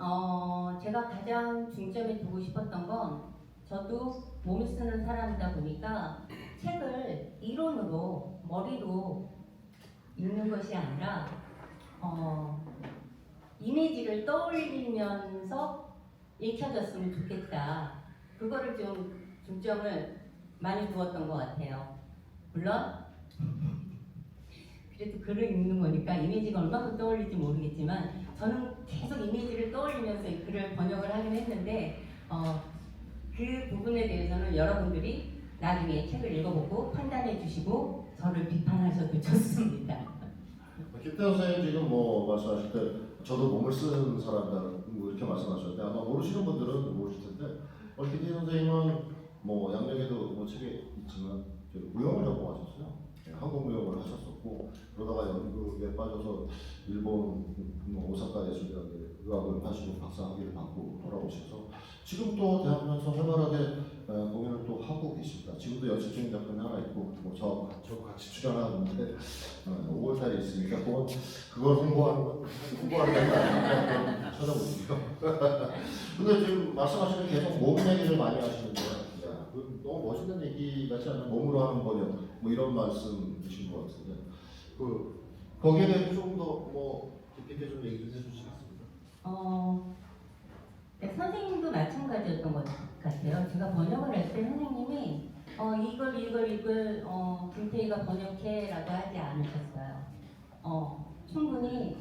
Speaker 1: 제가 가장 중점에 두고 싶었던 건 저도 몸을 쓰는 사람이다 보니까 책을 이론으로 머리로 읽는 것이 아니라 이미지를 떠올리면서 읽혀졌으면 좋겠다. 그거를 좀 중점을 많이 두었던 것 같아요. 물론 그래도 글을 읽는 거니까 이미지가 얼마큼 떠올릴지 모르겠지만 저는 계속 이미지를 떠올리면서 이 글을 번역을 하긴 했는데 그 부분에 대해서는 여러분들이 나중에 책을 읽어보고 판단해 주시고 저를 비판하셔도 좋습니다.
Speaker 2: 김태현 선생님 지금 말씀하실 때 저도 몸을 쓰는 사람이다 이렇게 말씀하셨는데 아마 모르시는 분들은 모르실 텐데 김태현 선생님은 양력에도 책에 있지만 무용을 전공하셨어요. 한국 무용을 하셨었고 그러다가 연극에 빠져서 일본 오사카 예술대학에 의학을 하시고 박사학위를 받고 돌아오셔서 지금 또 대학에서 활발하게 공연을 또 하고 계십니다. 지금도 연습 중인 작품이 하나 있고 저도 같이 출연하는데 5월달에 있으니까 그걸 홍보하는 게 아니라 찾아보시죠. 근데 지금 말씀하시는 게 계속 몸 얘기를 많이 하시는데 너무 멋있는 얘기 같지 않아요? 몸으로 하는 번역 이런 말씀이신 것 같은데 거기에 대해서 조금 더 깊게 좀 얘기 좀 해주시겠습니까?
Speaker 1: 네, 선생님도 마찬가지였던 것 같아요. 제가 번역을 할 때 선생님이 이걸 김태희가 번역해라고 하지 않으셨어요. 충분히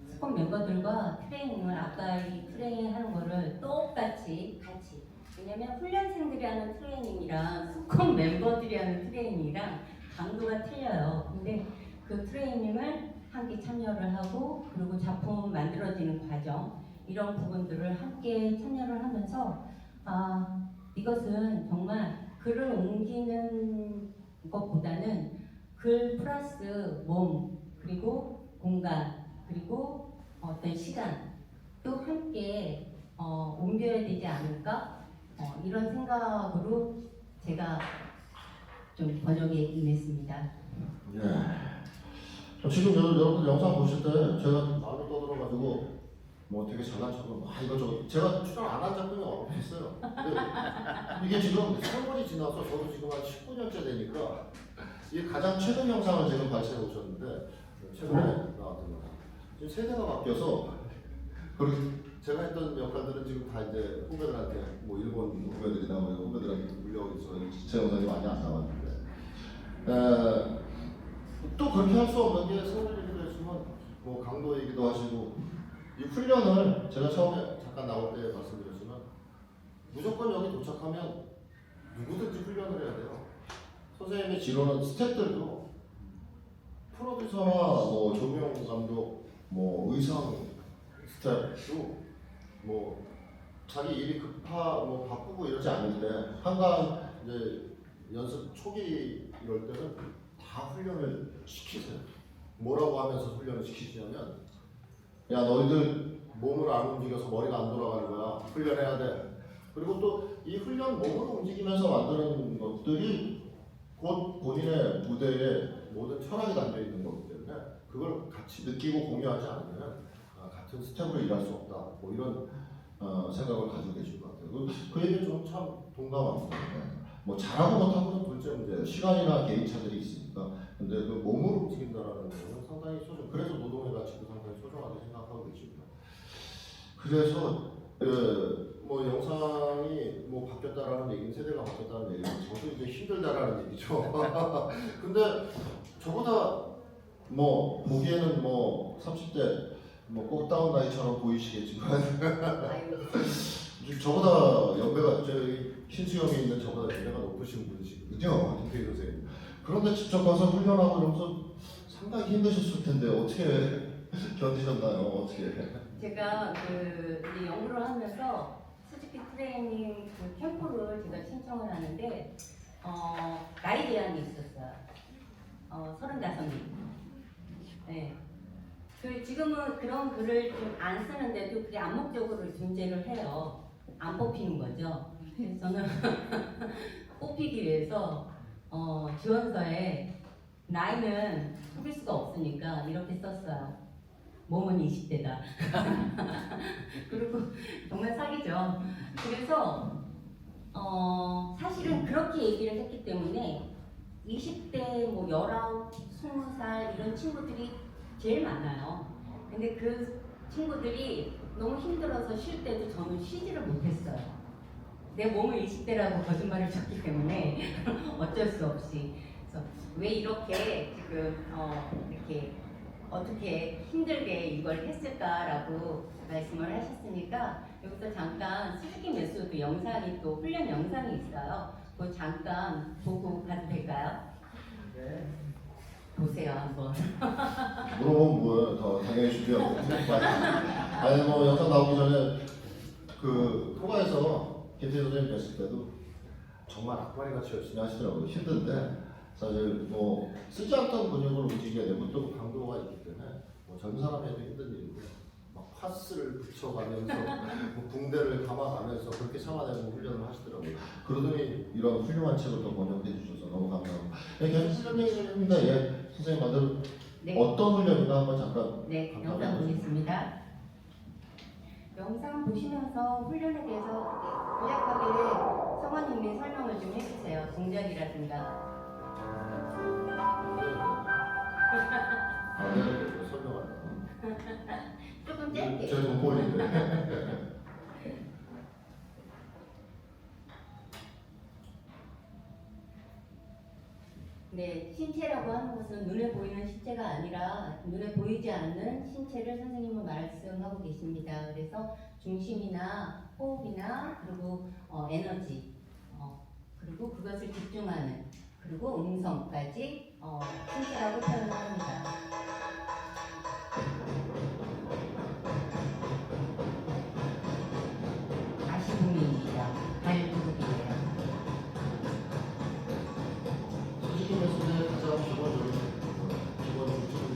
Speaker 1: 스폰 멤버들과 트레이닝을 아까 이 트레이닝 하는 거를 똑같이 같이 왜냐면 훈련생들이 하는 트레이닝이랑 스콘 멤버들이 하는 트레이닝이랑 강도가 틀려요. 근데 그 트레이닝을 함께 참여를 하고 그리고 작품 만들어지는 과정 이런 부분들을 함께 참여를 하면서 이것은 정말 글을 옮기는 것보다는 글 플러스 몸 그리고 공간 그리고 어떤 시간 또 함께 옮겨야 되지 않을까 이런 생각으로 제가 좀 번역에 임했습니다.
Speaker 2: 지금 여러분들 영상 보실 때 제가 말을 떠들어가지고 되게 잘난 척을 이거저거 제가 출연 안 한 작품이 없었어요. 이게 지금 3월이 지나서 저도 지금 한 19년째 되니까 이게 가장 최근 영상을 지금 발췌해 오셨는데 최근에 나왔던 영상. 지금 세대가 바뀌어서 그리고 제가 했던 역할들은 지금 다 이제 후배들한테 일본 후배들이나 후배들한테 물려서 제 영상이 많이 안 나왔는데 또 그렇게 할 수 없는 게 서울 얘기도 했지만 뭐 강도 얘기도 하시고 이 훈련을 제가 처음에 잠깐 나올 때 말씀드렸지만 무조건 여기 도착하면 누구든지 훈련을 해야 돼요. 선생님의 지로는 스태프들도 프로듀서나 뭐 조명 감독, 뭐 의상 스태프도 뭐 자기 일이 뭐 바쁘고 이러지 않을 때 한강 이제 연습 초기 이럴 때는 다 훈련을 시키세요. 뭐라고 하면서 훈련을 시키시냐면 야 너희들 몸을 안 움직여서 머리가 안 돌아가는 거야. 훈련해야 돼. 그리고 또 이 훈련 몸으로 움직이면서 만드는 것들이 곧 본인의 무대에 모든 철학이 담겨 있는 거기 때문에 그걸 같이 느끼고 공유하지 않으면 같은 스텝으로 일할 수 없다. 뭐 이런 생각을 가지고 계신 것 같아요. 그 얘기 좀 참 동감합니다. 뭐 잘하고 못하고는 둘째 문제예요. 시간이나 개인차들이 있으니까. 근데 그 몸으로 움직인다라는 거는 상당히 그래서 노동의 가치도 상당히 소중하게 생각하고 계십니다. 그래서 뭐 영상이 뭐 바뀌었다라는 얘기는 세대가 바뀌었다는 얘기는 저도 이제 힘들다라는 얘기죠. 근데 저보다 뭐 보기에는 뭐 30대 뭐 꽃다운 나이처럼 보이시겠지만 저보다 연배가 저희 신수염이 있는 저보다 연배가 높으신 분이시거든요. 김태희 선생님. 그런데 직접 가서 훈련하고 이러면서 상당히 힘드셨을 텐데 어떻게 견디셨나요? 어떻게?
Speaker 1: 제가 이 연구를 하면서 스즈키 트레이닝 그 캠프를 제가 신청을 하는데 나이 제한이 있었어요. 35명. 네. 지금은 그런 글을 좀 안 쓰는데도 그게 암묵적으로 존재를 해요. 안 뽑히는 거죠. 그래서 저는 뽑히기 위해서 지원서에 나이는 속일 수가 없으니까 이렇게 썼어요. 몸은 20대다. 그리고 정말 사기죠. 그래서 사실은 그렇게 얘기를 했기 때문에 20대 뭐 19, 20살 이런 친구들이 제일 많아요. 근데 그 친구들이 너무 힘들어서 쉴 때도 저는 쉬지를 못했어요. 내 몸을 20대라고 거짓말을 쳤기 때문에 어쩔 수 없이. 그래서 왜 이렇게 지금 이렇게 어떻게 힘들게 이걸 했을까라고 말씀을 하셨으니까 여기서 잠깐 스즈키 메소드 영상이 또 훈련 영상이 있어요. 그거 잠깐 보고 가도 될까요?
Speaker 6: 네.
Speaker 1: 보세요 한번.
Speaker 2: 물어보면 뭐예요? 더 당연히 준비하고. 아니 뭐 영상 나오기 전에 그 토가에서 김태희 선생님 뵀을 때도 정말 악마리 같이 열심히 하시더라고요. 힘든데 사실 뭐 쓰지 않던 근육을 움직이게 되면 또 강도가 있기 때문에 뭐 젊은 사람이 해도 힘든 일이고 막 파스를 붙여가면서 뭐 붕대를 감아가면서 그렇게 참아내는 훈련을 하시더라고요. 그러더니 이런 훌륭한 책을 또 번역해 주셔서 너무 감사합니다. 계속 훈련 얘기를 했는데 예, 선생님 만들
Speaker 1: 네.
Speaker 2: 어떤 훈련인가 한번 잠깐.
Speaker 1: 네, 영상 보겠습니다. 영상 보시면서 훈련에 대해서 간략하게 성원님이 설명을 좀 해주세요. 동작이라든가.
Speaker 2: 설명하네요.
Speaker 1: 조금 짧게.
Speaker 2: 제 돈벌인데.
Speaker 1: 네, 신체라고 하는 것은 눈에 보이는 신체가 아니라 눈에 보이지 않는 신체를 선생님은 말씀하고 계십니다. 그래서 중심이나 호흡이나 그리고 에너지 그리고 그것을 집중하는 그리고 음성까지 신체라고 표현을 합니다. 아시부미입니다. 발두굽이에요.
Speaker 2: 스즈키 메소드의 가장 기본 중심은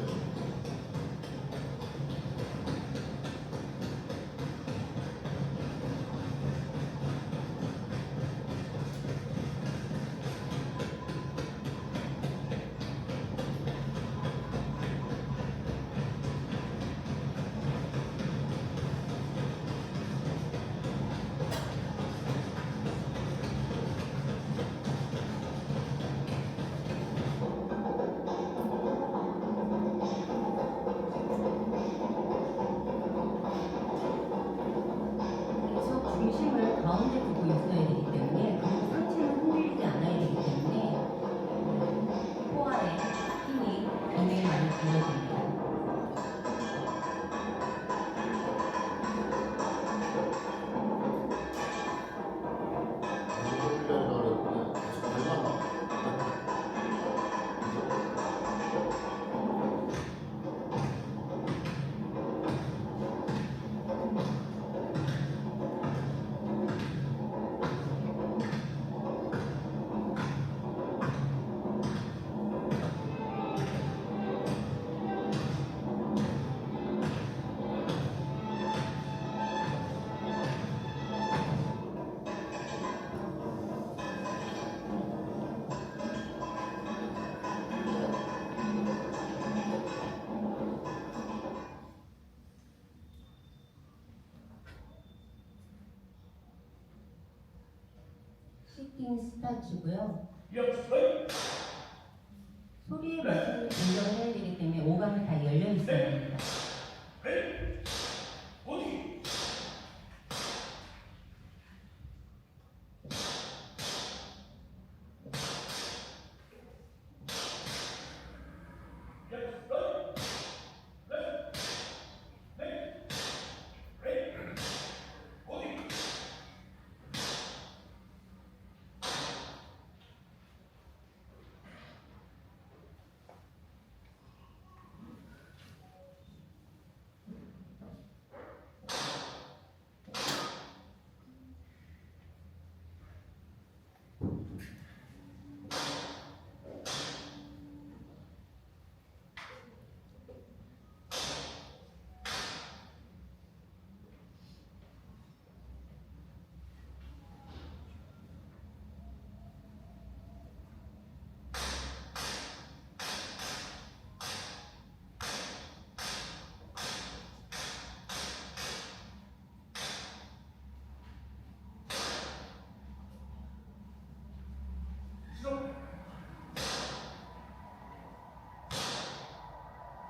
Speaker 1: 슈팅 스타츠고요.
Speaker 8: 역사의
Speaker 1: 소리의 맛을 인정을 해야 되기 때문에 오감이 다 열려 있어야 됩니다.
Speaker 8: 어디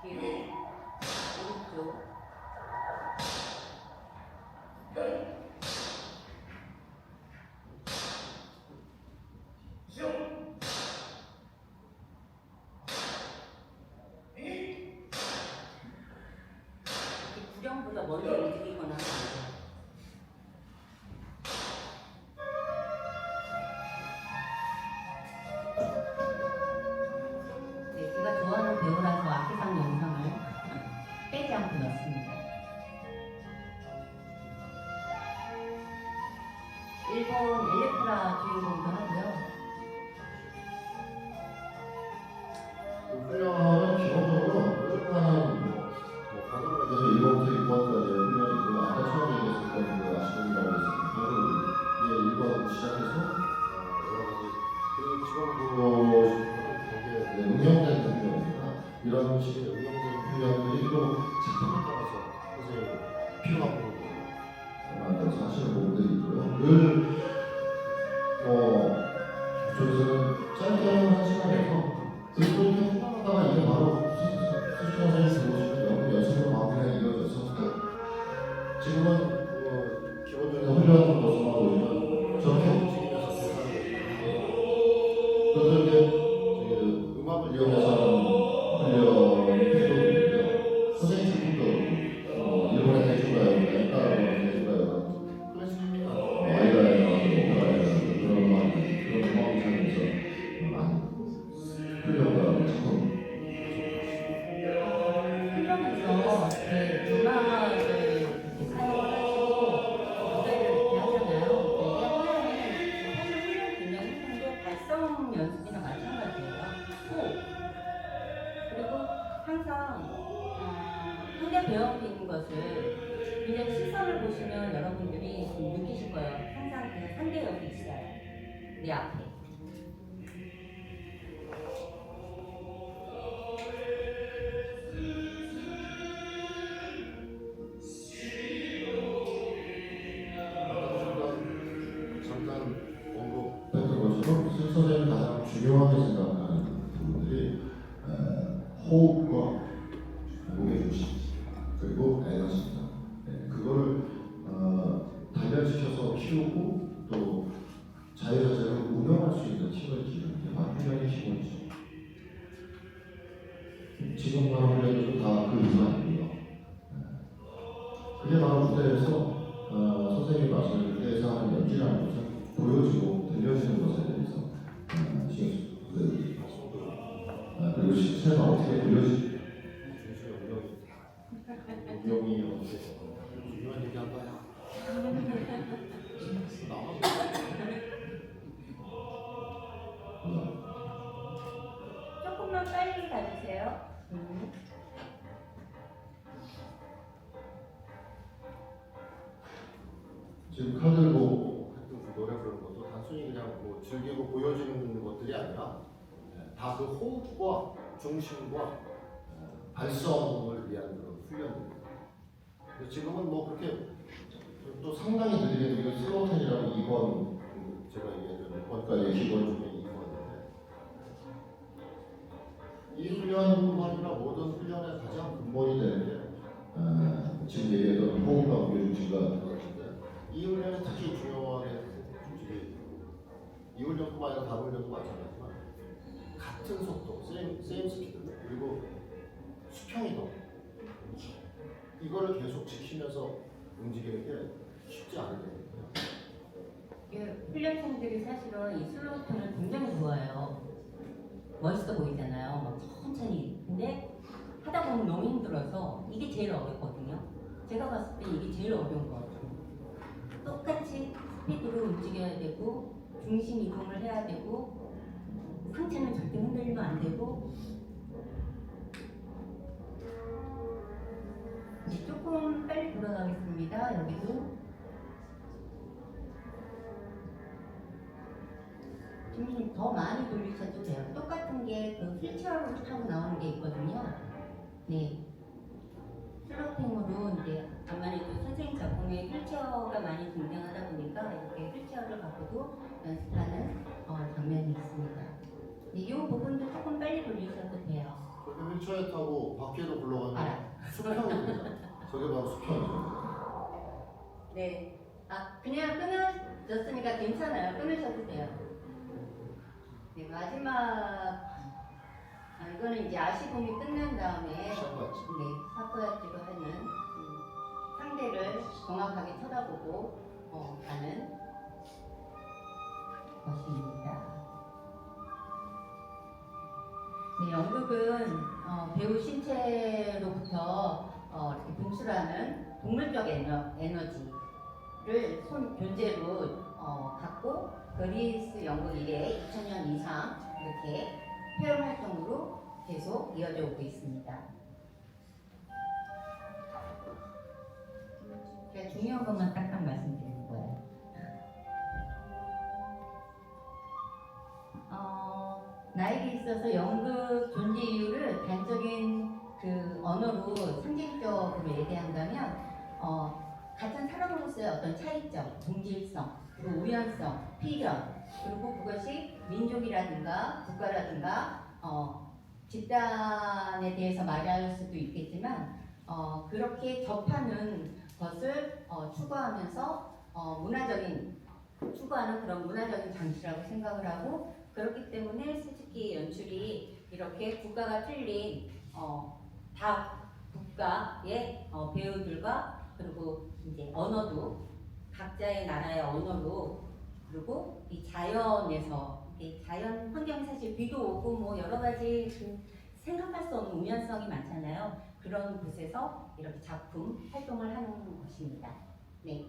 Speaker 1: 뒤로 오른쪽 구령보다 먼저 움직이거나 하면 안 돼요. 네, 제가 좋아하는 배우라서 아키상 영상을 빼지 않고 넣습니다. 일본 엘렉트라 주인공도 하고요.
Speaker 2: 훈련은 기본적으로 일단은 방금에서 1번부터 6번까지 훈련이 있고 아까 처음에 얘기했었던 그 아시는이라고 했었는데 이게 1번 시작해서 여러 가지 그리고 지금 거기에 응용된 훈련이나 이런 식의 응용된 훈련들이 또 작품에 따라서 선생님 필요한 부분을 만들어서 하시는 부분들이 있고요. 늘 저에서는 짧게 하는 한 시간에서 그리고 이렇게 훈련하다가 이게 바로 수준 선생님 들어오시면 연습으로 마무리가 이루어져서 지금은 기본적인 훈련을 벗어나고 있는 저렇게 움직이면서 그래서 이제 음악을 이용해서 하는 훈련이고요. 선생님 작품도 일본의 대중가요, 따라오는 대중가요, 클래식 아이라에 나오는 오페라에 나오는 그런 음악을 찾으면서 많이 훈련을 작품
Speaker 1: 훈련에서 그 음악을 이렇게 사용을 하시고 무대를 이렇게 하잖아요. 이게 하나는 사실 훈련 굉장히 힘든데 발성 연습이나 마찬가지예요. 호 그리고 항상 상대 배우고 있는 것을 그냥 시선을 보시면 여러분들이 좀 느끼실 거예요. 항상 그냥 상대 옆에 있어요. 내 앞에.
Speaker 2: 잠깐 언급했던 것처럼 선생님이 가장 중요하게 생각하는 부분들이 호흡과 목의 중심 그리고 에너지입니다. 그거를 단련시켜서 키우고 또 자유자재로 운영할 수 있는 팀을 기르는 게 바로 훈련의 기본이죠. 지금 하는 훈련도 다 그 이상이고요. 그게 바로 무대에서 선생님이 말씀하신 무대에서 하는 연기라는 것은 보여지고 들려지는 것에 대해서 그리고 실체가 어떻게 보여지 운영이 어떻게 중요한 얘기한 거야.
Speaker 1: 조금만 빨리 가주세요.
Speaker 2: 지금 칼 들고 했던 그 노래 부르는 것도 단순히 그냥 뭐 즐기고 보여지는 것들이 아니라 다 그 호흡과 중심과 발성을 위한 그런 훈련입니다. 지금은 뭐 그렇게 또 상당히 들리는 이거 슬로텐이라고 2번 제가 얘기했던 6번까지의 기본 중에 이거였는데 이 훈련뿐만 아니라 모든 훈련의 가장 근본이 되는 게 지금 얘기했던 호흡과 무게 중심과 같은데 이 훈련이 특히 중요한 중심이 이 훈련뿐만 아니라 다른 훈련도 마찬가지지만 같은 속도, 세임 스피드 그리고 수평이동 이거를 계속 지키면서 움직이는 게 쉽지 않은 거예요.
Speaker 1: 훈련생들이 사실은 이 슬로우톤을 굉장히 좋아해요. 멋있어 보이잖아요. 막 천천히. 근데 하다 보면 너무 힘들어서 이게 제일 어렵거든요. 제가 봤을 때 이게 제일 어려운 것 같아요. 똑같이 스피드로 움직여야 되고 중심 이동을 해야 되고 상체는 절대 흔들리면 안 되고 이제 조금 빨리 돌아가겠습니다. 여기도 좀 더 많이 돌리셔도 돼요. 똑같은 게 그 휠체어로 타고 나오는 게 있거든요. 네. 슬로핑으로 이제 아무래도 선생님 작품에 휠체어가 많이 등장하다 보니까 이렇게 휠체어를 갖고도 연습하는 장면이 있습니다. 네, 이 부분도 조금 빨리 돌리셔도 돼요.
Speaker 2: 그렇게 휠체어에 타고 바퀴로 굴러가면 수평입니다. 저게 바로 수평이죠.
Speaker 1: 네. 아, 그냥 끊어졌으니까 괜찮아요. 끊으셔도 돼요. 네, 마지막 이거는 이제 아시공이 끝난 다음에
Speaker 2: 시합같이.
Speaker 1: 네, 사코야지로 하는 상대를 정확하게 쳐다보고 가는 것입니다. 네, 연극은 배우 신체로부터 이렇게 분출하는 동물적 에너지를 존재로 갖고 그리스 연극 이래 2000년 이상 이렇게 표현 활동으로 계속 이어져 오고 있습니다. 제가 중요한 것만 딱딱 말씀드리는 거예요. 나에게 있어서 연극 존재 이유를 단적인 그 언어로 상징적으로 얘기한다면 같은 사람으로서의 어떤 차이점, 동질성, 그리고 우연성, 필연, 그리고 그것이 민족이라든가 국가라든가 집단에 대해서 말할 수도 있겠지만 그렇게 접하는 것을 추구하면서 추구하는 그런 문화적인 장치라고 생각을 하고 그렇기 때문에 솔직히 연출이 이렇게 국가가 틀린 다 국가의 배우들과 그리고 이제 언어도 각자의 나라의 언어로 그리고 이 자연에서 자연 환경이 사실 비도 오고 뭐 여러 가지 생각할 수 없는 우연성이 많잖아요. 그런 곳에서 이렇게 작품 활동을 하는 것입니다. 네.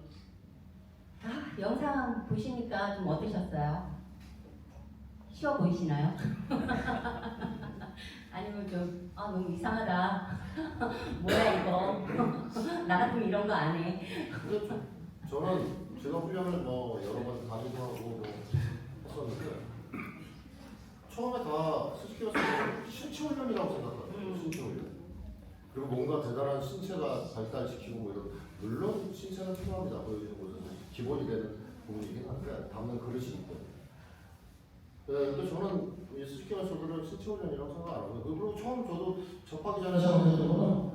Speaker 1: 영상 보시니까 좀 어떠셨어요? 쉬워 보이시나요? 아니면 좀 너무 이상하다. 뭐야 이거? 나 같으면 이런 거 안 해.
Speaker 2: 저는 제가 훈련을 여러 번 다니고 하고 했었는데 처음에 다 스키어스 신체 훈련이라고 생각하거든요. 신체 훈련. 그리고 뭔가 대단한 신체가 발달시키고 뭐 이런 물론 신체는 필요합니다. 보여주는 것은 기본이 되는 부분이긴 한데 담는 그릇이 있거든요. 근데 저는 이 스키어스들은 신체 훈련이라고 생각 안 하고요. 그리고 처음 저도 접하기 전에 생각했던 거는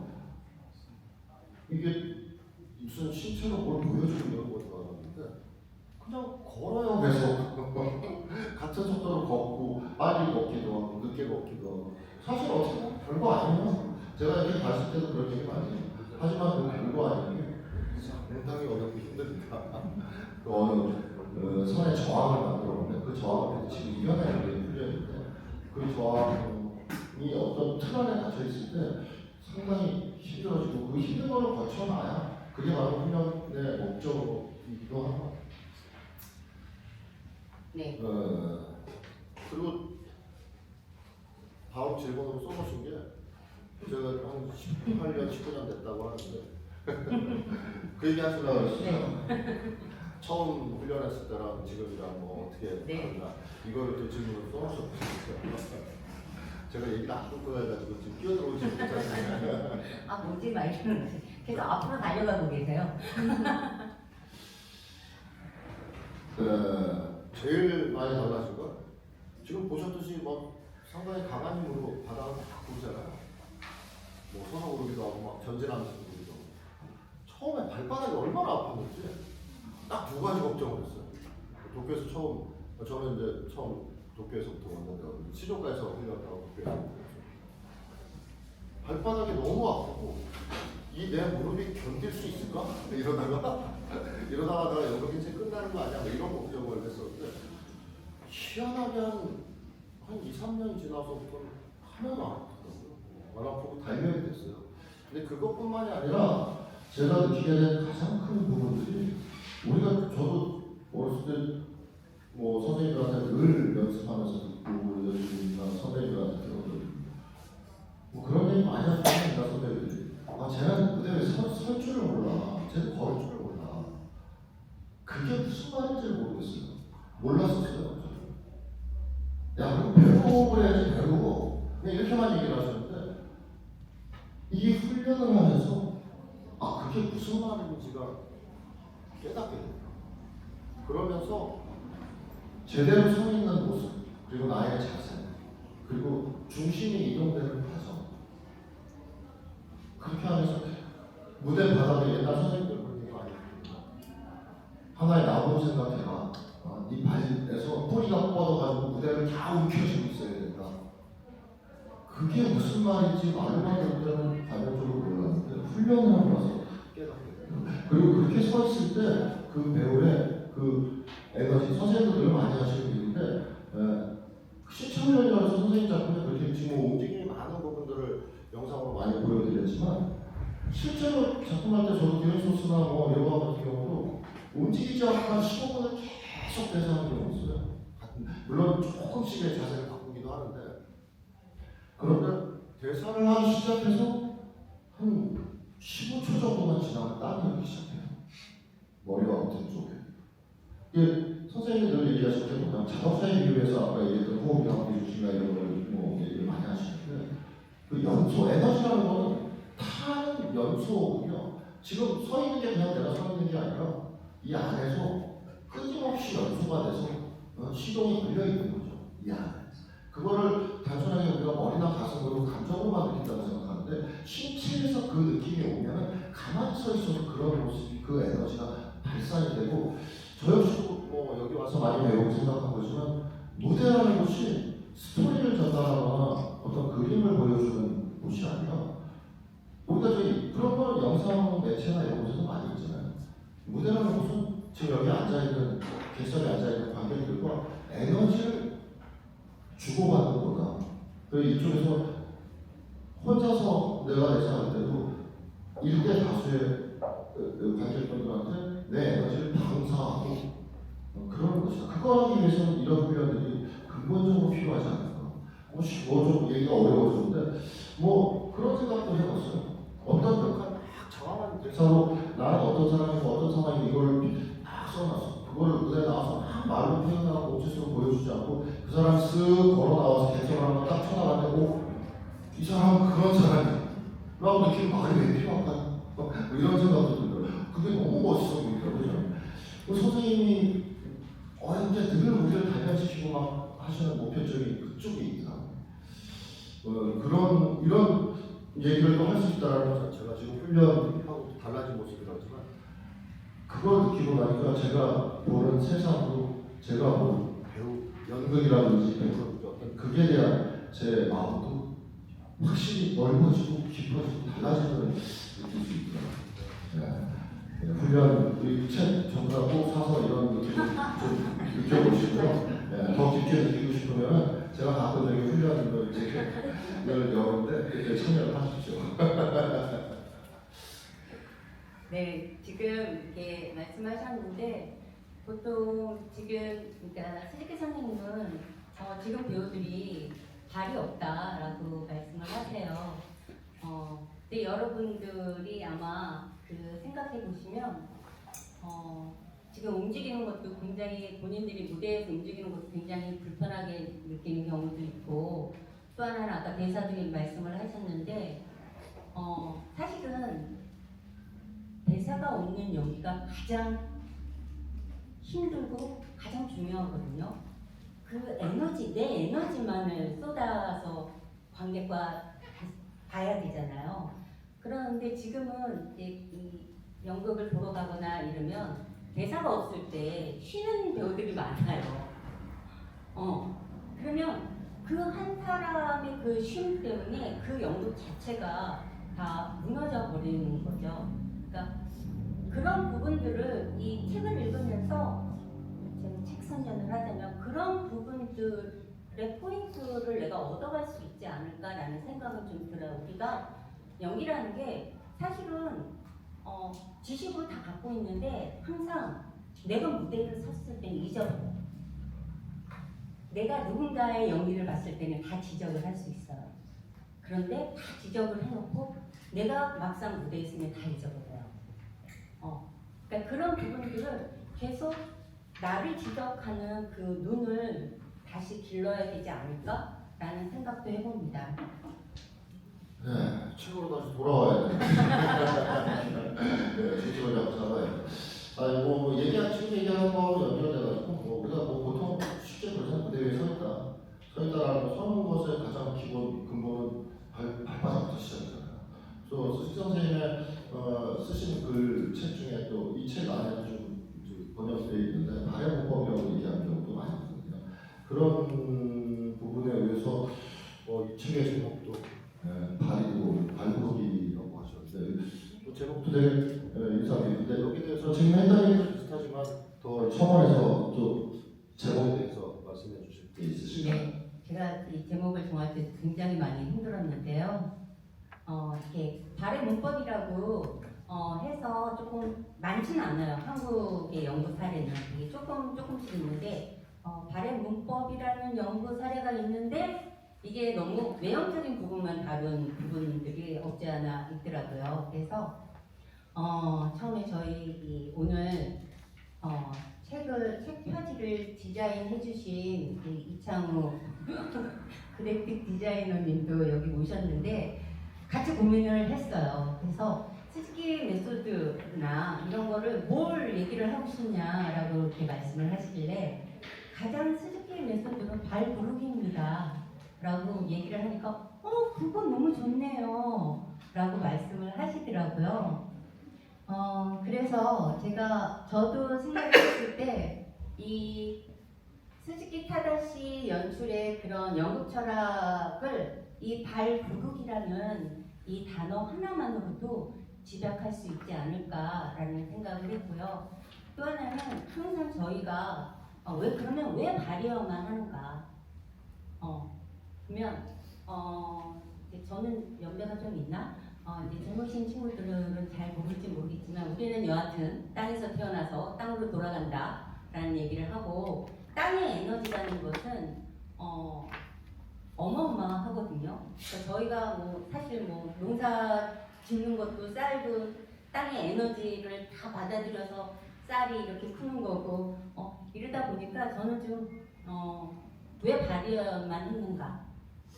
Speaker 2: 이게 무슨 신체로 뭘 보여주는 이런 것도 알았는데 그냥 걸어요 계속 같은 속도로 걷고 빨리 걷기도 하고 늦게 걷기도 하고 사실 어떻게 보면 별거 아니에요. 제가 이렇게 봤을 때도 그런 얘기 많이 해요. 하지만 그 별거 아니에요. 상당히 어렵고 힘듭니다. 그 어느 선의 저항을 만들어보면 그 저항을 지금 이겨내야 되는 훈련인데 그 저항이 어떤 틀 안에 갇혀 있을 때 상당히 힘들어지고 그 힘든 거를 거쳐놔야 그게 바로 훈련의 목적이기도 하고.
Speaker 1: 네.
Speaker 2: 그리고 다음 질문으로 써놓으신 게 제가 한 18년, 19년 됐다고 하는데 그 얘기 하시려고 했어요. 처음 훈련했을 때랑 지금이랑 뭐 어떻게 다르냐 이거를 또 질문으로 써놓으셨어요. 제가 얘기를 안 듣고 해가지고 지금 끼어들어오지 못하시네요.
Speaker 1: 뭐지 막 이러는데 계속 앞으로 달려가고 계세요.
Speaker 2: 제일 많이 달라진 건 지금 보셨듯이 뭐 상당히 강한 힘으로 바닥을 막 구르잖아요. 뭐 서서 구르기도 하고 막 전진하면서 구르기도 하고. 처음에 발바닥이 얼마나 아팠는지 딱 두 가지 걱정을 했어요. 도쿄에서 저는 이제 처음 도쿄에서부터 왔는데 시조가에서 훈련하고 도쿄에서 발바닥이 너무 아프고 이 내 무릎이 견딜 수 있을까? 이러다가 내가 연극 인생 끝나는 거 아니야? 뭐 이런 걱정을 했었는데 희한하게 한 2, 3년 지나서부터 하나도 안 아프더라고요. 안 아프고 달면이 됐어요. 근데 그것뿐만이 아니라 제가 느끼게 된 가장 큰 부분들이 저도 어렸을 때 뭐 선생님들한테 늘 연습하면서 듣고 연습이나 선생님들한테 들었거든요. 뭐 그런 얘기 많이 하십니다 선배들이. 쟤는 무대에 설 줄을 몰라. 쟤는 걸을 줄을 몰라. 그게 무슨 말인지 모르겠어요. 몰랐었어요. 야, 그럼 배우고 그래야지 배우고. 그냥 이렇게만 얘기를 하셨는데 이 훈련을 하면서 그게 무슨 말인지가 깨닫게 돼요. 그러면서 제대로 서 있는 모습, 그리고 나의 자세, 그리고 중심이 이동되는 과정. 그렇게 하면서 무대 바닥에 옛날 선생님들 그런 얘기 많이 했거든요. 하나의 나무 생각해봐. 네 발에서 뿌리가 뻗어가지고 무대를 다 움켜쥐고 있어야 된다. 그게 무슨 말인지 말로만 들을 때는 관념적으로 몰랐는데 훈련을 하고 나서 깨닫게 돼요. 그리고 그렇게 서 있을 때 그 배우의 그 에너지, 선생님들도 많이 하시는 일인데 신청훈련이라고 해서 선생님 작품에 그렇게 지금 움직임이 많은 부분들을 영상으로 많이 보여드렸지만 실제로 작품할 때 저도 디렉소스나 뭐 이런 같은 경우도 움직이지 않고 15분을 계속 대사하는 경우가 있어요. 물론 조금씩의 자세를 바꾸기도 하는데 그런데 대사를 하기 시작해서 한 15초 정도만 지나면 땀이 나기 시작해요. 머리와 어떤 쪽에. 이게 선생님이 늘 얘기하실 때 뭐냐면 작업사에 비유해서 아까 얘기했던 호흡이나 비주시나 이런 걸 뭐 얘기를 많이 하시는데 그 연소, 에너지라는 거는 타는 연소거든요. 지금 서 있는 게 그냥 내가 서 있는 게 아니라 이 안에서 끊임없이 연소가 돼서 시동이 걸려 있는 거죠. 이 안에. 그거를 단순하게 우리가 머리나 가슴으로 감정으로만 느낀다고 생각하는데 신체에서 그 느낌이 오면 가만히 서 있어도 그런 모습이 그 에너지가 발산이 되고 저 역시도 뭐 여기 와서 많이 배우고 생각한 거지만 무대라는 곳이 스토리를 전달하거나 어떤 그림을 보여주는 곳이 아니라 우리가 저희 그런 걸 영상 매체나 이런 곳에서 많이 있잖아요. 무대라는 곳은 지금 여기 앉아있는 객석에 앉아있는 관객들과 에너지를 주고받는 거다. 그리고 이쪽에서 혼자서 내가 대사할 때도 일대 다수의 관객분들한테 내 에너지를 방사하고 그러는 것이다. 그거 하기 위해서는 이런 훈련들이 근본적으로 필요하지 않을까. 좀 얘기가 어려워졌는데 뭐 그런 생각도 해봤어요. 어떤 벽한 딱 정확한 대사로 나는 어떤 사람이고 어떤 상황이고 이걸 딱 써놨어. 그걸 무대에 나와서 막 말로 표현하고 object으로 보여주지 않고 그 사람이 쓱 걸어 나와서 객석을 한번 딱 쳐다봤는데 이 사람은 그런 사람이야 라고 느끼는 말이 왜 필요할까? 뭐 이런 생각도 들어요. 그게 너무 멋있어 보이더라고요. 선생님이 이제 늘 우리를 단련시키고 막 하시는 목표점이 그쪽에 있다. 이런 얘기를 또 할 수 있다는 것 자체가 지금 훈련하고 달라진 모습이라지만 그걸 느끼고 나니까 제가 보는 세상도 제가 보는 배우, 연극이라든지 어떤 극에 대한 제 마음도 확실히 넓어지고 깊어지고 달라지는 걸 느낄 수 있더라고요. 훈련, 우리 책 전부 다 꼭 사서 이런 느낌을 좀 느껴보시고요. 더 깊게 느끼고 싶으면 제가 가끔 저기 훈련을 책을 여는데 그때 참여를 하십시오.
Speaker 1: 네, 지금 이렇게 말씀하셨는데 보통 지금 그러니까 슬기 선생님은 지금 배우들이 발이 없다라고 말씀을 하세요. 근데 여러분들이 아마 그 생각해 보시면 지금 움직이는 것도 굉장히 본인들이 무대에서 움직이는 것도 굉장히 불편하게 느끼는 경우도 있고 또 하나는 아까 대사들이 말씀을 하셨는데 사실은 대사가 없는 연기가 가장 힘들고 가장 중요하거든요. 그 에너지, 내 에너지만을 쏟아서 관객과 봐야 되잖아요. 그런데 지금은 이제 이 연극을 보러 가거나 이러면 대사가 없을 때 쉬는 배우들이 많아요. 그러면 그 한 사람의 그 쉼 때문에 그 연극 자체가 다 무너져 버리는 거죠. 그러니까 그런 부분들을 이 책을 읽으면서 제가 책 선전을 하자면 그런 부분들의 포인트를 내가 얻어갈 수 있지 않을까라는 생각은 좀 들어요. 우리가 연기라는 게 사실은 지식을 다 갖고 있는데 항상 내가 무대를 섰을 때는 잊어버려요. 내가 누군가의 연기를 봤을 때는 다 지적을 할 수 있어요. 그런데 다 지적을 해놓고 내가 막상 무대에 있으면 다 잊어버려요. 그러니까 그런 부분들을 계속 나를 지적하는 그 눈을 다시 길러야 되지 않을까라는 생각도 해봅니다.
Speaker 2: 네, 책으로 다시 돌아와야 돼. 지식을 잡고 살아야 돼. 아니 뭐 지금 얘기하는 거 연결돼가지고 뭐 우리가 뭐 보통 쉽게 그러잖아. 무대 위에 서있다라는 서는 것의 가장 기본 근본은 발바닥부터 시작이잖아요. 그래서 수식 선생님의 쓰신 글 책 중에 또 이 책 안에 좀 번역되어 있는데 발의 문법이라고 얘기하는 경우도 많이 있거든요. 그런 부분에 의해서 이 책의 제목도 발구르기라고 하셨는데 또 제목도 되게 인상이 있는데 여기에 대해서 지금 해당이 비슷하지만 더 첨언해서 또 제목에 대해서 말씀해 주실 게 있으신가요?
Speaker 1: 네, 제가 이 제목을 정할 때 굉장히 많이 힘들었는데요. 이렇게 발의 문법이라고 해서 조금 많지는 않아요. 한국의 연구 사례는 이게 조금씩 있는데 발의 문법이라는 연구 사례가 있는데 이게 너무 외형적인 부분만 다룬 부분들이 없지 않아 있더라고요. 그래서 처음에 저희 오늘 책 표지를 디자인해 주신 이창우 그래픽 디자이너님도 여기 오셨는데 같이 고민을 했어요. 그래서 스즈키 메소드나 이런 거를 뭘 얘기를 하고 싶냐라고 이렇게 말씀을 하시길래 가장 스즈키 메소드는 발 부르기입니다 라고 얘기를 하니까 그거 너무 좋네요 라고 말씀을 하시더라고요. 그래서 저도 생각했을 때 이 스즈키 타다시 연출의 그런 연극 철학을 이 발 부르기라는 이 단어 하나만으로도 집약할 수 있지 않을까라는 생각을 했고요. 또 하나는 항상 저희가 그러면 왜 발이어만 하는가? 그러면 이제 저는 연배가 좀 있나? 이제 젊으신 친구들은 잘 모를지 모르겠지만 우리는 여하튼 땅에서 태어나서 땅으로 돌아간다라는 얘기를 하고 땅의 에너지라는 것은 어마어마하거든요. 그러니까 저희가 사실 농사 짓는 것도 쌀도 땅의 에너지를 다 받아들여서 쌀이 이렇게 크는 거고 이러다 보니까 저는 좀 왜 발휘만 했는가?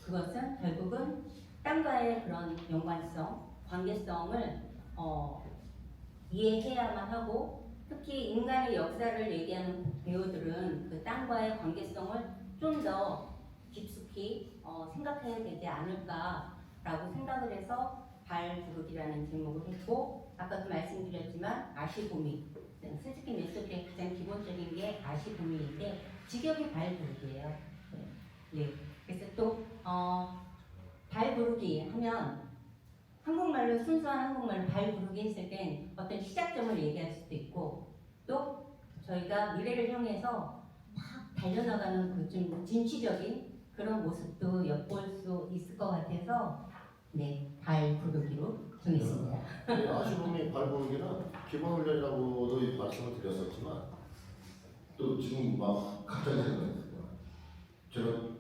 Speaker 1: 그것은 결국은 땅과의 그런 연관성, 관계성을 이해해야만 하고 특히 인간의 역사를 얘기하는 배우들은 그 땅과의 관계성을 좀 더 깊숙이 생각해야 되지 않을까라고 생각을 해서 발 부르기라는 제목을 했고 아까도 말씀드렸지만 아시보미 스즈키 메소드의 가장 기본적인 게 아시보미인데 직역이 발 부르기예요. 네. 그래서 또 발 부르기 하면 한국말로 순수한 한국말로 발 부르기 했을 땐 어떤 시작점을 얘기할 수도 있고 또 저희가 미래를 향해서 막 달려나가는 그 좀 진취적인 그런 모습도 엿볼 수 있을 것 같아서 네, 발 부르기로 정했습니다.
Speaker 2: 아시보미 발 부르기는 기본 훈련이라고도 말씀을 드렸었지만 또 지금 막 갑자기 생각났어요. 제가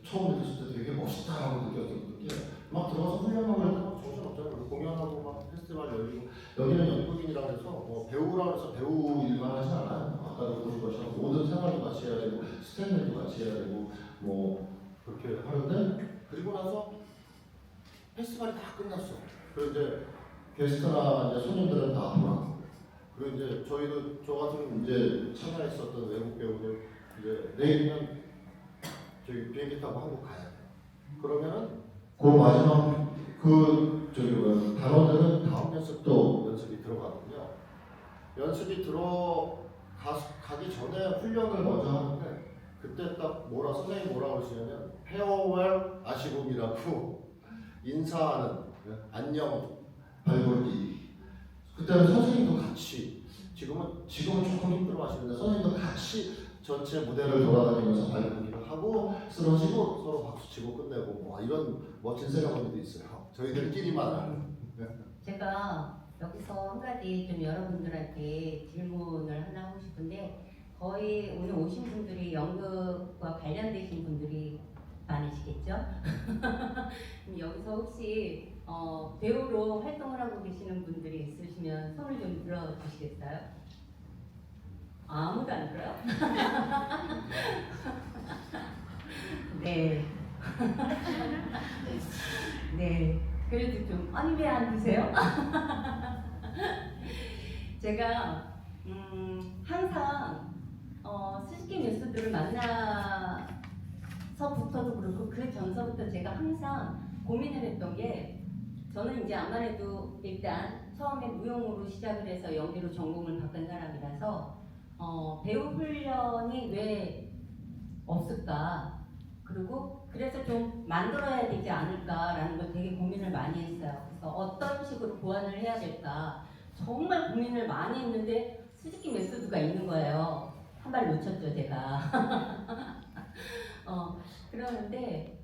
Speaker 2: 처음 느꼈을 때 되게 멋있다라고 느꼈던 게 막 들어가서 훈련하고 했다가 정신없잖아요. 공연하고 막 페스티벌 열리고 여기는 연극인이라 해서 배우라 해서 배우 일만 하진 않아요. 아까도 보신 것처럼 모든 생활도 같이 해야 되고 스탠드도 같이 해야 되고 그렇게 하는데 그리고 나서 페스티벌이 다 끝났어. 그리고 이제 게스트나 이제 손님들은 다 앞으로 그리고 이제 저희도 저 같은 이제 참여했었던 외국 배우들 이제 내일이면 저희 비행기 타고 한국 가야 돼. 그러면은 그 마지막 그 저기 뭐야 단어들은 다음 연습도 연습이 들어가거든요. 연습이 가기 전에 훈련을 먼저 하는데 그때 딱 선생님이 뭐라 그러시냐면 페어웰 아시국이라고 인사하는 안녕 발걸기. 그때는 선생님도 같이 지금은 조금 힘들어 하시는데 선생님도 같이 전체 무대를 돌아다니면서 발걸기를 하고 쓰러지고 서로 박수 치고 끝내고 뭐 이런 멋진 세레머니도 있어요. 저희들끼리만 하는.
Speaker 1: 제가 여기서 한 가지 좀 여러분들한테 질문을 하나 하고 싶은데 거의 오늘 오신 분들이 연극과 관련되신 분들이 많으시겠죠? 그럼 여기서 혹시 배우로 활동을 하고 계시는 분들이 있으시면 손을 좀 들어주시겠어요? 아무도 안 들어요? 네. 네. 그래도 좀 아니 왜 안 드세요? 제가 항상 스즈키 메소드를 만나서부터도 그렇고 그 전서부터 제가 항상 고민을 했던 게 저는 이제 아무래도 일단 처음에 무용으로 시작을 해서 연기로 전공을 바꾼 사람이라서 배우 훈련이 왜 없을까? 그리고 그래서 좀 만들어야 되지 않을까라는 걸 되게 고민을 많이 했어요. 그래서 어떤 식으로 보완을 해야 될까 정말 고민을 많이 했는데 스즈키 메소드가 있는 거예요. 한 발 놓쳤죠 제가. 그러는데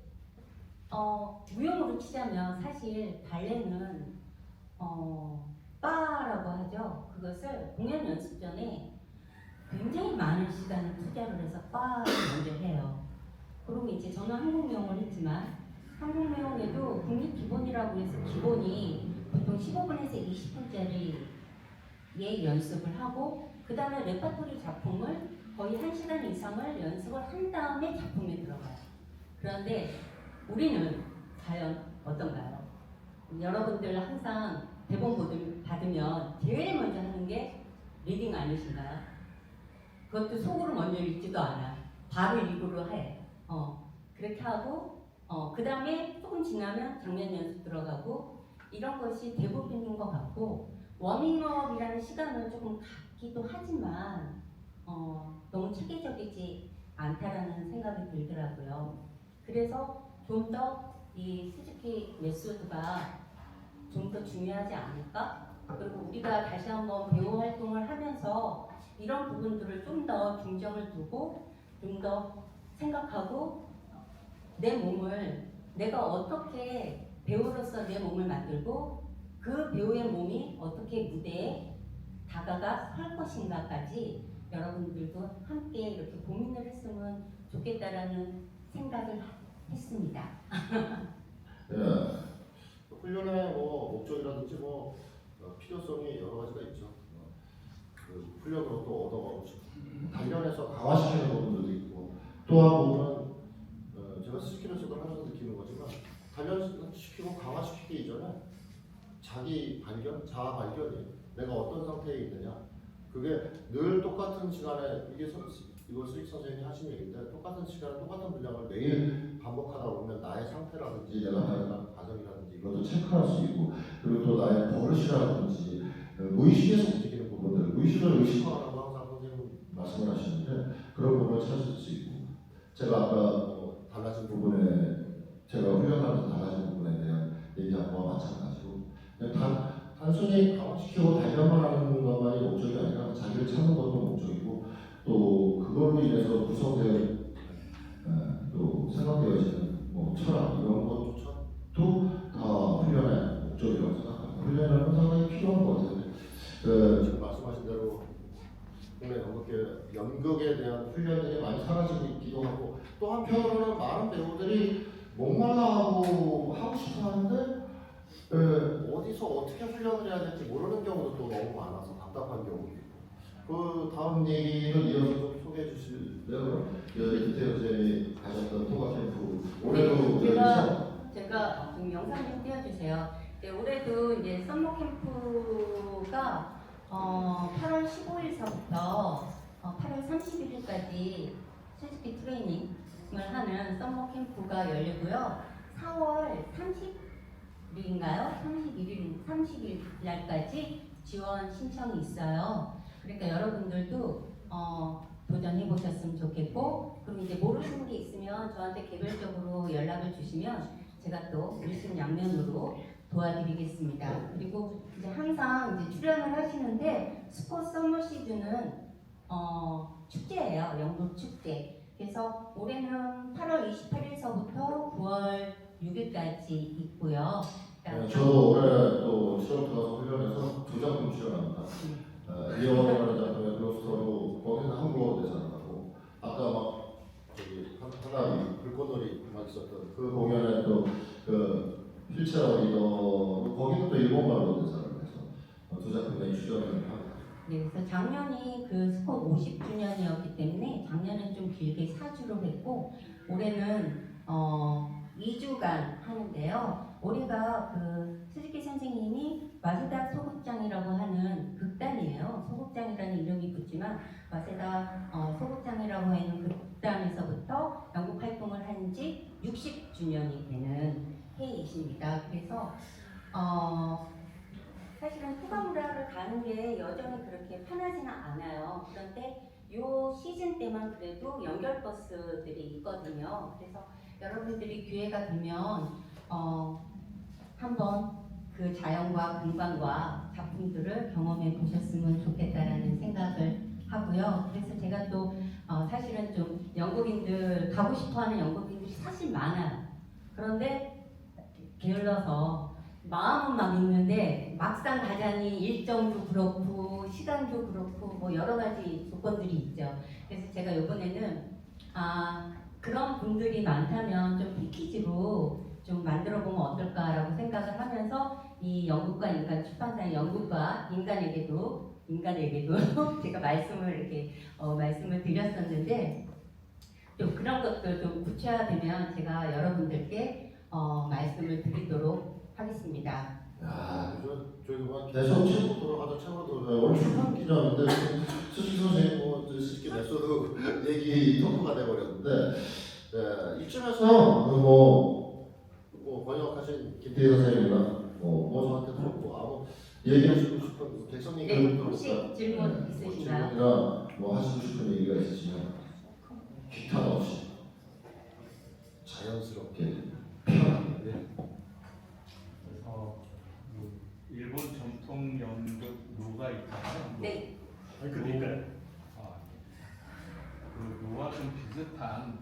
Speaker 1: 무용으로 치자면 사실 발레는 바라고 하죠. 그것을 공연 연습 전에 굉장히 많은 시간을 투자를 해서 바를 먼저 해요. 그리고 이제 저는 한국무용을 했지만 한국무용에도 국립기본이라고 해서 기본이 보통 15분에서 20분짜리 연습을 하고 그 다음에 레퍼토리 작품을 거의 1시간 이상을 연습을 한 다음에 작품에 들어가요. 그런데 우리는 과연 어떤가요? 여러분들 항상 대본 받으면 제일 먼저 하는 게 리딩 아니신가요? 그것도 속으로 먼저 읽지도 않아. 바로 입으로 해. 그렇게 하고 그 다음에 조금 지나면 장면 연습 들어가고 이런 것이 대부분인 것 같고 워밍업이라는 시간은 조금 갖기도 하지만 너무 체계적이지 않다라는 생각이 들더라고요. 그래서 좀 더 이 스즈키 메소드가 좀 더 중요하지 않을까? 그리고 우리가 다시 한번 배우 활동을 하면서 이런 부분들을 좀 더 중점을 두고 좀 더 생각하고 내 몸을 내가 어떻게 배우로서 내 몸을 만들고 그 배우의 몸이 어떻게 무대에 다가가 설 것인가까지 여러분들도 함께 이렇게 고민을 했으면 좋겠다라는 생각을 했습니다.
Speaker 2: 네. 훈련의 목적이라든지 필요성이 여러 가지가 있죠. 그 훈련으로 또 얻어가고 싶고 단련해서 강화시키는 부분들도 있고 또 한 부분은 제가 스즈키로서도 하면서 느끼는 거지만 단련시키고 강화시키기 이전에 자기 발견, 자아 발견이 내가 어떤 상태에 있느냐 그게 늘 똑같은 시간에 이거 스즈키 선생님이 하신 얘기인데 똑같은 시간에 똑같은 분량을 매일 반복하다 보면 나의 상태라든지 내가 다양한 과정이라든지 이것도 체크할 수 있고 그리고 또 나의 버릇이라든지 무의식에서 움직이는 부분들 무의식을 의식화하라고 항상 선생님 말씀을 하시는데 그런 부분을 찾을 수 있고 제가 아까 달라진 부분에 제가 훈련하면서 달라진 부분에 대한 얘기한 거와 마찬가지로 그냥 단순히 강화시키고 단련만 하는 것만이 목적이 아니라 자기를 찾는 것도 목적이고 또 그걸로 인해서 구성되어 또 생각되어지는 철학 이런 것조차도 다 훈련의 목적이라고 생각합니다. 훈련은 상당히 필요한 것 같아요. 지금 말씀하신 대로 국내 연극에 대한 훈련이 많이 사라지고 있기도 하고 또 한편으로는 많은 배우들이 목말라하고 하고 싶어 하는데 어디서 어떻게 훈련을 해야 될지 모르는 경우도 또 너무 많아서 답답한 경우도 있고 그 다음 얘기를 이어서 좀 소개해 주실래요? 이태호 선생님이 가셨던 토가 캠프 올해도
Speaker 1: 제가 지금 영상 좀 띄워주세요. 올해도 이제 썸머 캠프가 8월 15일서부터 8월 31일까지 수즈키 트레이닝을 하는 썸머 캠프가 열리고요. 4월 30일인가요? 30일 날까지 지원 신청이 있어요. 그러니까 여러분들도 도전해 보셨으면 좋겠고, 그리고 이제 모르시는 게 있으면 저한테 개별적으로 연락을 주시면 제가 또 일순양면으로 도와드리겠습니다. 그리고 이제 항상 이제 출연을 하시는데 스포츠 썸머 시즌은 축제예요. 영국 축제. 그래서 올해는 8월 28일서부터 9월 6일까지 있고요.
Speaker 2: 네, 저도 올해 또 시험부터 가서 훈련해서 2작품 출연합니다. 이영화라는 작품의 로스터로 거기는 한국어로 대사를 하고, 아까 막 저기 하나 불꽃놀이 막 있었던 그 공연에 또 그 휠체어 리더 거기는 또 일본말로 대사를 해서 2작품에 출연을 합니다.
Speaker 1: 네, 그래서 작년이 그 스포 50주년이었기 때문에 작년은 좀 길게 4주로 했고, 올해는 2주간 하는데요. 올해가 그 스즈키 선생님이 와세다 소극장이라고 하는 극단이에요. 소극장이라는 이름이 붙지만 와세다 소극장이라고 하는 극단에서부터 연극 활동을 한 지 60주년이 되는 해이십니다. 그래서 사실은 쿠가무라를 가는 게 여전히 그렇게 편하지는 않아요. 그런데 요 시즌 때만 그래도 연결 버스들이 있거든요. 그래서 여러분들이 기회가 되면 한번 그 자연과 공간과 작품들을 경험해 보셨으면 좋겠다라는 생각을 하고요. 그래서 제가 또 사실은 좀 연극인들 가고 싶어하는 연극인들이 사실 많아요. 그런데 게을러서 마음은 막 있는데 막상 가자니 일정도 그렇고 시간도 그렇고 뭐 여러 가지 조건들이 있죠. 그래서 제가 이번에는 그런 분들이 많다면 좀 패키지로 좀 만들어 보면 어떨까라고 생각을 하면서 이 연극과 인간 출판사의 연극과 인간에게도 제가 말씀을 이렇게 말씀을 드렸었는데, 좀 그런 것들 좀 구체화되면 제가 여러분들께 말씀을 드리도록 하겠습니다.
Speaker 2: 야, 저희가 계속 최고 돌아가자. 오늘 출판 기념인데 수지 선생님 뭐 수지 메소드 얘기 토크가 돼버렸는데, 이쯤에서 뭐 번역하신 김태희 선생님이나 뭐 저한테 뭐 얘기하시고 싶은 백성님
Speaker 1: 네, 혹시 질문 있으신가요?
Speaker 2: 질문이나 뭐 하시고 싶은 얘기가 있으시면 기탄 없이 자연스럽게 편하게.
Speaker 9: 그래서 일본 전통 연극 노가 있잖아요.
Speaker 1: 네.
Speaker 8: 그러니까요.
Speaker 9: 그 노와 좀 비슷한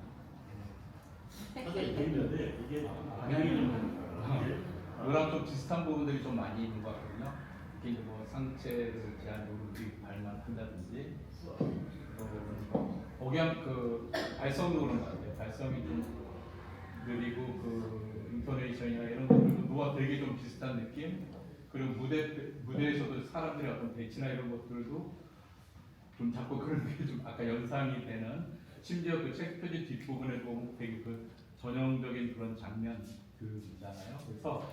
Speaker 8: 사실 재밌는데 이게 방향이 좀
Speaker 9: 노랑 좀 비슷한 부분들이 좀 많이 있는 것 같거든요. 특히 이제 뭐 상체를 제한 노를 발만한다든지 억양 그 발성도 그런 것 같아요. 발성이 좀 느리고 그 인토네이션이나 이런 것들도 노와 되게 좀 비슷한 느낌. 그리고 무대에서도 사람들의 어떤 배치나 이런 것들도 좀 자꾸 그런 게 좀 아까 연상이 되는, 심지어 그 책 표지 뒷부분에도 되게 그 전형적인 그런 장면들이잖아요. 그래서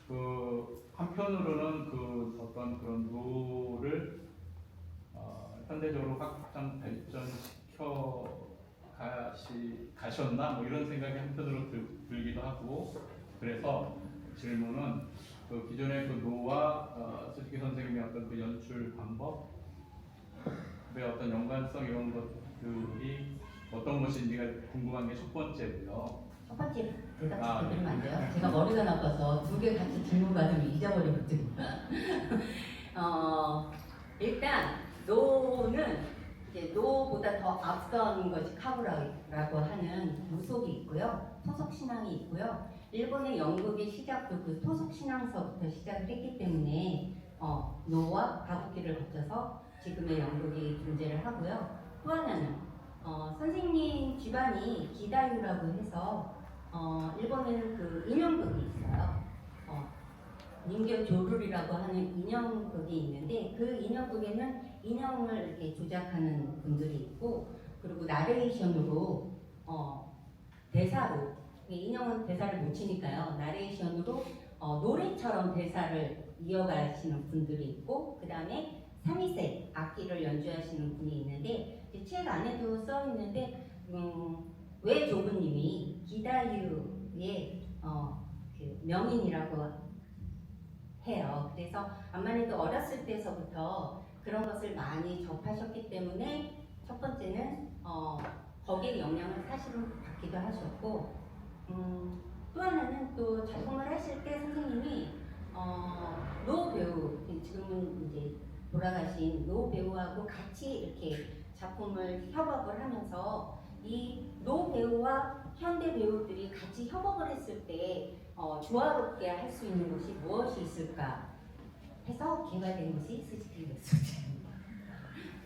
Speaker 9: 그 한편으로는 그 어떤 그런 노를 현대적으로 확장 발전시켜 가셨나 뭐 이런 생각이 한편으로 들기도 하고, 그래서 질문은 그 기존의 그 노와 수지키 선생님의 어떤 그 연출 방법의 어떤 연관성 이런 것들이 어떤 것인지가 궁금한 게 첫 번째고요.
Speaker 1: 첫 번째 대답 드리면 안 돼요? 제가 머리가 나빠서 두 개 같이 질문 받으면 잊어버리거든요. 일단 노는 이제 노보다 더 앞선 것이 카부라라고 하는 무속이 있고요, 토속 신앙이 있고요. 일본의 연극의 시작도 그 토속 신앙서부터 시작을 했기 때문에 노와 가부키를 거쳐서 지금의 연극이 존재를 하고요. 또 하나는 선생님 집안이 기다유라고 해서 일본에는 그 인형극이 있어요. 닌교 조룰이라고 하는 인형극이 있는데, 그 인형극에는 인형을 이렇게 조작하는 분들이 있고, 그리고 나레이션으로 대사로, 인형은 대사를 못 치니까요, 나레이션으로 노래처럼 대사를 이어가시는 분들이 있고 그 다음에 삼위색 악기를 연주하시는 분이 있는데 이책 안에도 써 있는데 왜 조부님이 기다유의 그 명인이라고 해요. 그래서 암만해도 어렸을 때서부터 그런 것을 많이 접하셨기 때문에 첫 번째는 거기에 영향을 사실은 받기도 하셨고 또 하나는 또 작품을 하실 때 선생님이 노 배우 지금은 이제 돌아가신 노 배우하고 같이 이렇게 작품을 협업을 하면서 이 노 배우와 현대 배우들이 같이 협업을 했을 때 조화롭게 할 수 있는 것이 무엇이 있을까 해서 개발된 것이 스즈키 메소드입니다.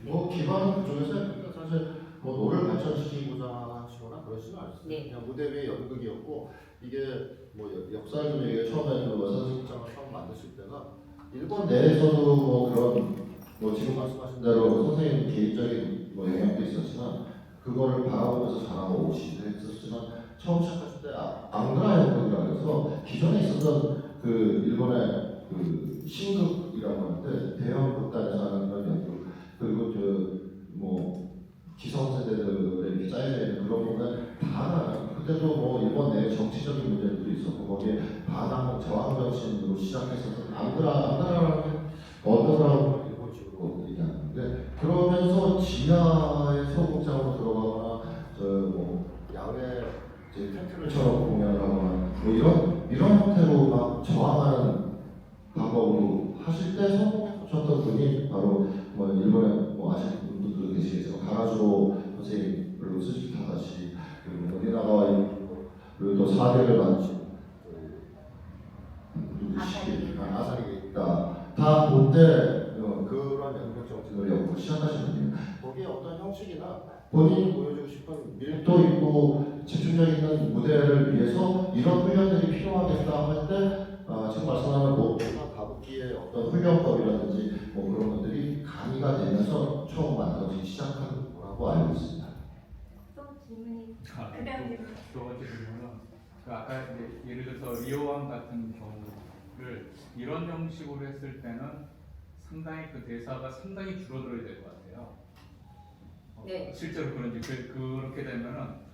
Speaker 2: 뭐 기반 그쪽에서 사실 뭐 노를 발전시키고자 하시거나 그러지는 않았어요.
Speaker 1: 네.
Speaker 2: 그냥 무대 위의 연극이었고 이게 뭐 역사적인 얘기 처음에 그 원산식장을 처음 만드실 때가 일본 내에서도 뭐 그런 뭐 지금 말씀하신 대로 선생님 개인적인 뭐 영향도 있었지만 그거를 바라보면서 자라고 오시기도 했었지만 처음 시작하실 때 앙그라 연극이라고 해서 기존에 있었던 그 일본의 그 신극이라고 하는데 대형 극단에서 하는 그런 연극 그리고 뭐 기성세대들의 이렇게 짜여져 있는 그런 부분은 다 그때도 뭐 일본 내 정치적인 문제들도 있었고 거기에 반항 저항정신으로 시작했었던 앙그라라는 언더그라운드 일본식으로 얘기하는데 그러면서 지하의 소극장으로 들어가거나 뭐 야외 이제 템플처럼 공연을 하거나 뭐 이런 형태로 막 저항하는 방법으로 하실 때 성공하셨던 분이 바로 뭐 일본에 뭐 아시는 분들도 계시겠지만 가라주로 선생님으로 스즈키 타다시 그리고 노리나가와 그리고 또 사대를 만든 아사리가 있다. 다 그때 그런 연극 정신을 연구 시작하신 분이에요. 거기에 어떤 형식이나 본인이 보여주고 싶은 밀도 있고 집중력 있는 무대를 위해서 이런 훈련들이 필요하겠다 할 때 지금 말씀하는 뭐 가부키의 어떤 훈련법이라든지 뭐 그런 것들이 가미가 되면서 처음 만들어지기 시작한 거라고 알고 있습니다.
Speaker 1: 또 질문이
Speaker 9: 두 번째 질문은 그 아까 이제 예를 들어서 리오왕 같은 경우를 이런 형식으로 했을 때는 상당히 그 대사가 상당히 줄어들어야 될 것 같아요.
Speaker 1: 네.
Speaker 9: 실제로 그런지 그렇게 되면은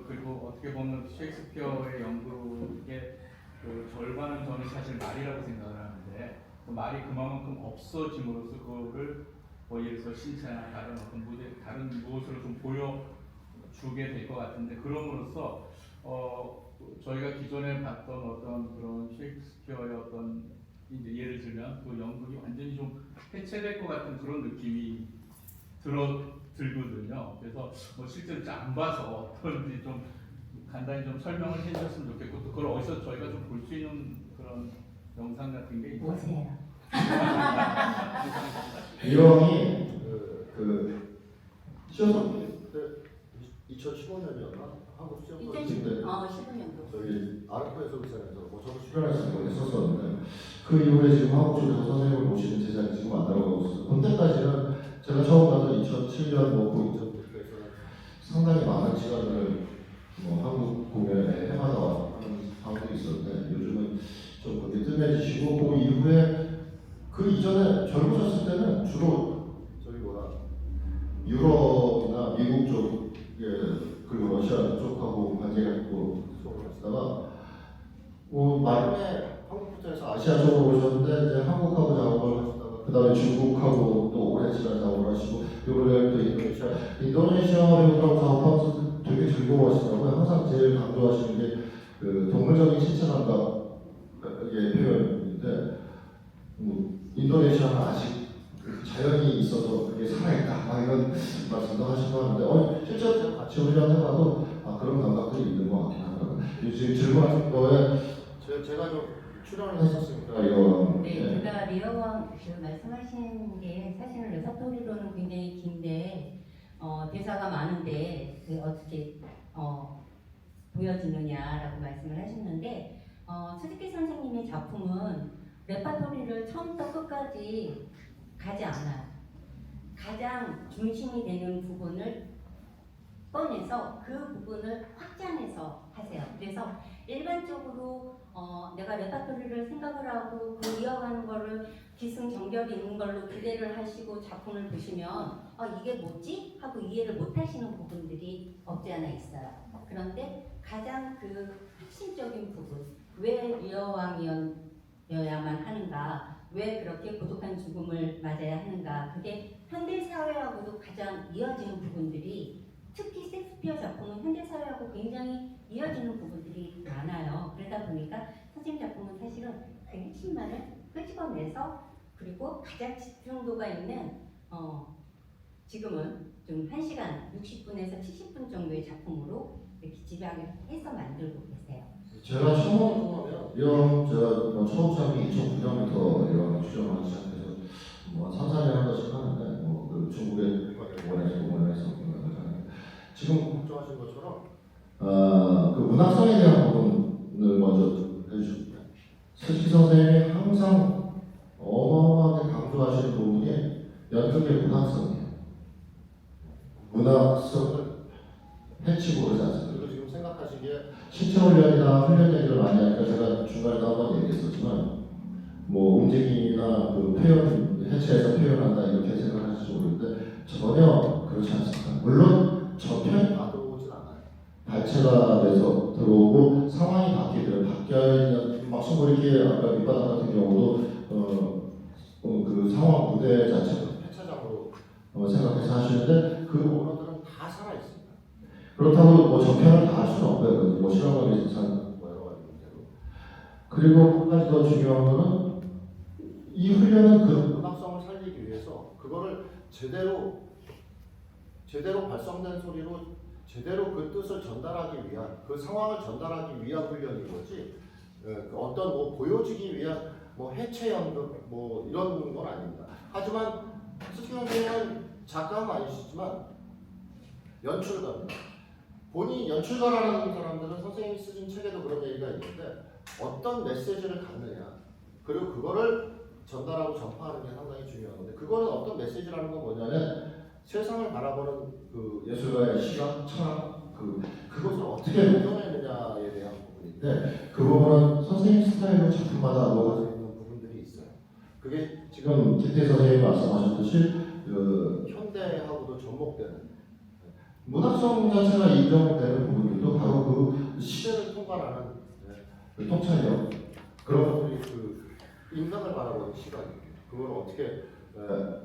Speaker 9: 그리고 어떻게 보면 셰익스피어의 연극의 그 절반은 저는 사실 말이라고 생각을 하는데 그 말이 그만큼 없어짐으로써 그거를 뭐 예를 들어서 신체나 다른 어떤 무대 다른 무엇으로 좀 보여주게 될 것 같은데 그럼으로써 저희가 기존에 봤던 어떤 그런 셰익스피어의 어떤 이제 예를 들면 그 연극이 완전히 좀 해체될 것 같은 그런 느낌이 들거든요. 그래서 뭐 실제로 안 봐서 어떤지 좀 간단히 좀 설명을 해주셨으면 좋겠고 또 그걸 어디서 저희가 좀 볼 수 있는 그런 영상 같은 게 있나요?
Speaker 1: 보세요.
Speaker 2: 이형이 시험 2015년이었나 한국 시험
Speaker 1: 2015년도.
Speaker 2: 저희 아르코에서 비상에서 뭐 저도 출연해서 했었었는데 그 이후에 지금 한국 쪽에서 선생님을 모시는 제작이 지금 안 나가고 있어요. 그때까지는 제가 처음 갔던 2007년 뭐 고인전부터에서는 상당히 많은 시간을 뭐 한국 공연에 해마다 하는 방법이 있었는데 요즘은 좀 그렇게 뜸해지시고 그 이후에 그 이전에 젊으셨을 때는 주로 저기 유럽이나 미국 쪽에 그리고 러시아 쪽하고 관계가 있고 수업을 하시다가 뭐 나중에 한국부터 해서 아시아 쪽으로 오셨는데 이제 한국하고 작업을 하시다가 그 다음에 중국하고 또 오랜 시간 작업을 하시고 이번에 또 인도네시아 배우들하고 작업하면서 되게 즐거워하시더라고요. 항상 제일 강조하시는 게 그 동물적인 신체 감각의 표현인데 인도네시아는 아직 자연이 있어서 그게 살아있다 막 이런 말씀도 하시고 하는데 실제로 제가 같이 훈련해봐도 그런 감각들이 있는 것 같긴 하더라고요. 지금 질문하신 거에 제가 좀 출연을 했었으니까 이거
Speaker 1: 네, 제가 리어왕 그 말씀하신 게 사실은 레퍼토리로는 굉장히 긴데 대사가 많은데 어떻게 보여지느냐라고 말씀을 하셨는데 스즈키 선생님의 작품은 레퍼토리를 처음부터 끝까지 가지 않아요. 가장 중심이 되는 부분을 꺼내서 그 부분을 확장해서 하세요. 그래서 일반적으로 내가 레파토리를 생각을 하고 그 이어가는 거를 기승전결이 있는 걸로 기대를 하시고 작품을 보시면 이게 뭐지? 하고 이해를 못 하시는 부분들이 없지 않아 있어요. 그런데 가장 그 핵심적인 부분, 왜 리어왕이어야만 하는가, 왜 그렇게 고독한 죽음을 맞아야 하는가, 그게 현대사회하고도 가장 이어지는 부분들이, 특히 셰익스피어 작품은 현대사회하고 굉장히 이어지는 부분들이 많아요. 그러다 보니까 선생님 작품은 사실은 그 핵심만을 끄집어내서, 그리고 가장 집중도가 있는 지금은 좀 1시간 60분에서 70분 정도의 작품으로 이렇게 집약을 해서 만들고 계세요.
Speaker 2: 제가 처음 제가 초업장이 2009년부터 이런 추정을 시작해서 3, 4년 한 번씩 하는데 그 중국의 원에서 공연해서 지금 걱정하신 것처럼 그 문학성에 대한 부분을 먼저 해주십니다. 서식 선생님이 항상 어마어마하게 강조하시는 부분이 연극의 문학성이에요. 문학성을 해치고 그러지 않습니다. 그리고 지금 생각하시기에 신체 훈련이나 훈련 얘기를 많이 하니까 제가 중간에도 한번 얘기했었지만 움직임이나 그 표현, 해체해서 표현한다 이렇게 생각하실지 모르는데 전혀 그렇지 않습니다. 물론 저편이 다 들어오진 않아요. 발체가 돼서 들어오고 상황이 바뀌어있는 막 손고리기 아까 밑바닥 같은 경우도 그 상황 무대 자체가 폐차장으로 생각해서 하시는데 그 언어들은 다 살아있습니다. 그렇다고 저편을 다 할 수는 없고요. 실험하기 비슷한 여러 가지 문제로. 그리고 한 가지 더 중요한 거는 이 훈련은 그 문학성을 살리기 위해서 그거를 제대로 발성된 소리로 제대로 그 뜻을 전달하기 위한, 그 상황을 전달하기 위한 훈련인 거지 어떤 보여지기 위한 해체 연극 이런 건 아닙니다. 하지만 스키 선생님은 작가는 아니시지만 연출가입니다. 본인 연출가라는 사람들은 선생님이 쓰신 책에도 그런 얘기가 있는데 어떤 메시지를 갖느냐, 그리고 그거를 전달하고 전파하는 게 상당히 중요한 건데, 그거는 어떤 메시지라는 건 뭐냐면 세상을 바라보는 그 예술가의 시각, 철학, 그것을 어떻게 녹여내느냐에 대한 부분인데, 그 부분은 선생님 스타일로 작품마다 녹아져 있는 부분들이 있어요. 그게 지금 김태희 선생님이 말씀하셨듯이 현대하고도 접목되는 문학성 자체가 인정되는 부분들도 바로 그 시대를 통과하는 통찰력, 그런 것들이 그 인간을 바라보는 시각이에요. 그걸 어떻게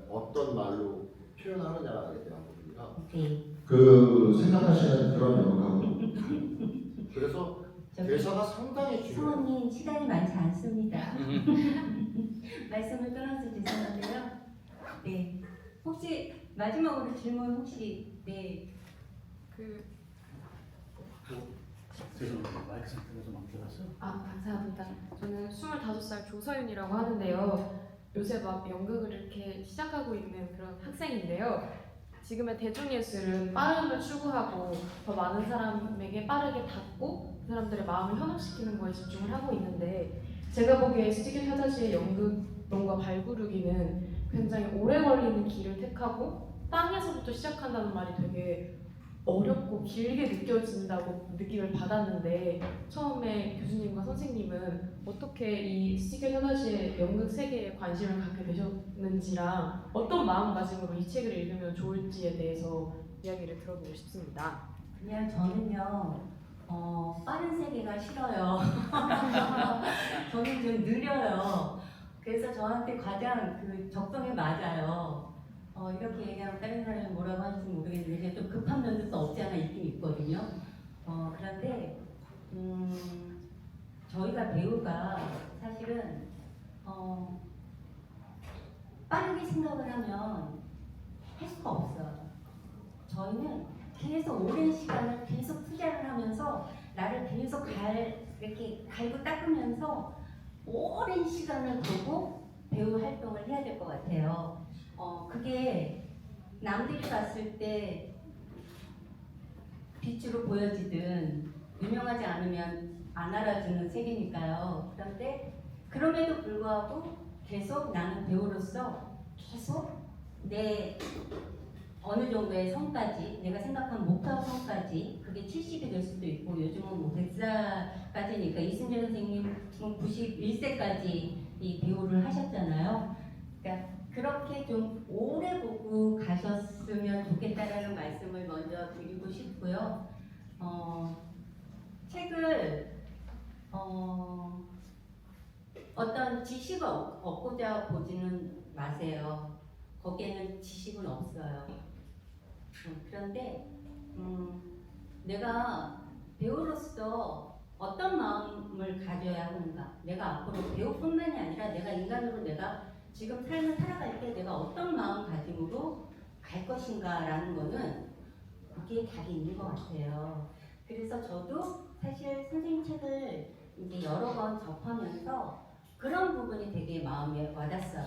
Speaker 2: 어떤 말로 표현하느냐에 대한 부분이라 그 생각하시는 그런 영역하고 그래서 대사가 상당히 중요해요.
Speaker 1: 성원님 시간이 많지 않습니다. 말씀을 끊어서 죄송한데요. 네, 혹시 마지막으로 질문 혹시
Speaker 8: 죄송합니다. 마이크 상태가 좀 안 들어서.
Speaker 3: 감사합니다. 저는 25살 조서윤이라고 하는데요. 요새 막 연극을 이렇게 시작하고 있는 그런 학생인데요. 지금의 대중예술은 빠름을 추구하고 더 많은 사람에게 빠르게 닿고 그 사람들의 마음을 현혹시키는 거에 집중을 하고 있는데, 제가 보기에 스티글 타다시의 연극론과 발구르기는 굉장히 오래 걸리는 길을 택하고 땅에서부터 시작한다는 말이 되게 어렵고 길게 느껴진다고 느낌을 받았는데, 처음에 교수님과 선생님은 어떻게 이 스티글 타다시의 연극 세계에 관심을 갖게 되셨는지랑 어떤 마음가짐으로 이 책을 읽으면 좋을지에 대해서 이야기를 들어보고 싶습니다.
Speaker 1: 그냥 저는요 빠른 세계가 싫어요. 저는 좀 느려요. 그래서 저한테 가장 그 적성에 맞아요. 이렇게 얘기하면 다른 사람이 뭐라고 하는지 모르겠는데 좀 급한 면도 또 없지 않아 있긴 있거든요. 그런데 저희가 배우가 사실은 빠르게 생각을 하면 할 수가 없어요. 저희는 계속 오랜 시간을 계속 투자를 하면서 나를 계속 이렇게 갈고 닦으면서 오랜 시간을 두고 배우 활동을 해야 될 것 같아요. 그게 남들이 봤을 때 빛으로 보여지든 유명하지 않으면 안 알아주는 세계니까요. 그런데 그럼에도 불구하고 계속 나는 배우로서 계속 내 어느 정도의 성까지, 내가 생각한 목표 성까지, 그게 70이 될 수도 있고, 요즘은 뭐 100살까지니까 이순재 선생님 지금 91세까지 이 배우를 하셨잖아요. 그러니까 그렇게 좀 오래 보고 가셨으면 좋겠다라는 말씀을 먼저 드리고 싶고요. 책을 어떤 지식을 얻고자 보지는 마세요. 거기에는 지식은 없어요. 그런데 내가 배우로서 어떤 마음을 가져야 하는가, 내가 앞으로 배우뿐만이 아니라 내가 인간으로 내가 지금 삶을 살아갈 때 내가 어떤 마음가짐으로 갈 것인가라는 거는 그게 답이 있는 것 같아요. 그래서 저도 사실 선생님 책을 이제 여러 번 접하면서 그런 부분이 되게 마음에 와닿았어요.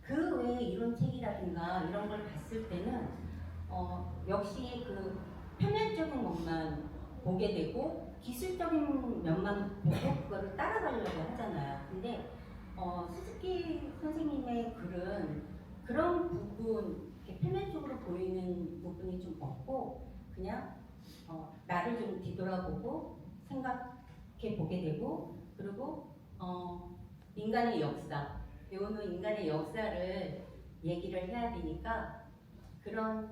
Speaker 1: 그 외에 이론 책이라든가 이런 걸 봤을 때는 역시 그 표면적인 것만 보게 되고 기술적인 면만 보고 그거를 따라가려고 하잖아요. 근데 스즈키 선생님의 글은 그런 부분, 이렇게 표면적으로 보이는 부분이 좀 없고 그냥 나를 좀 뒤돌아보고 생각해 보게 되고, 그리고 인간의 역사, 배우는 인간의 역사를 얘기를 해야 되니까 그런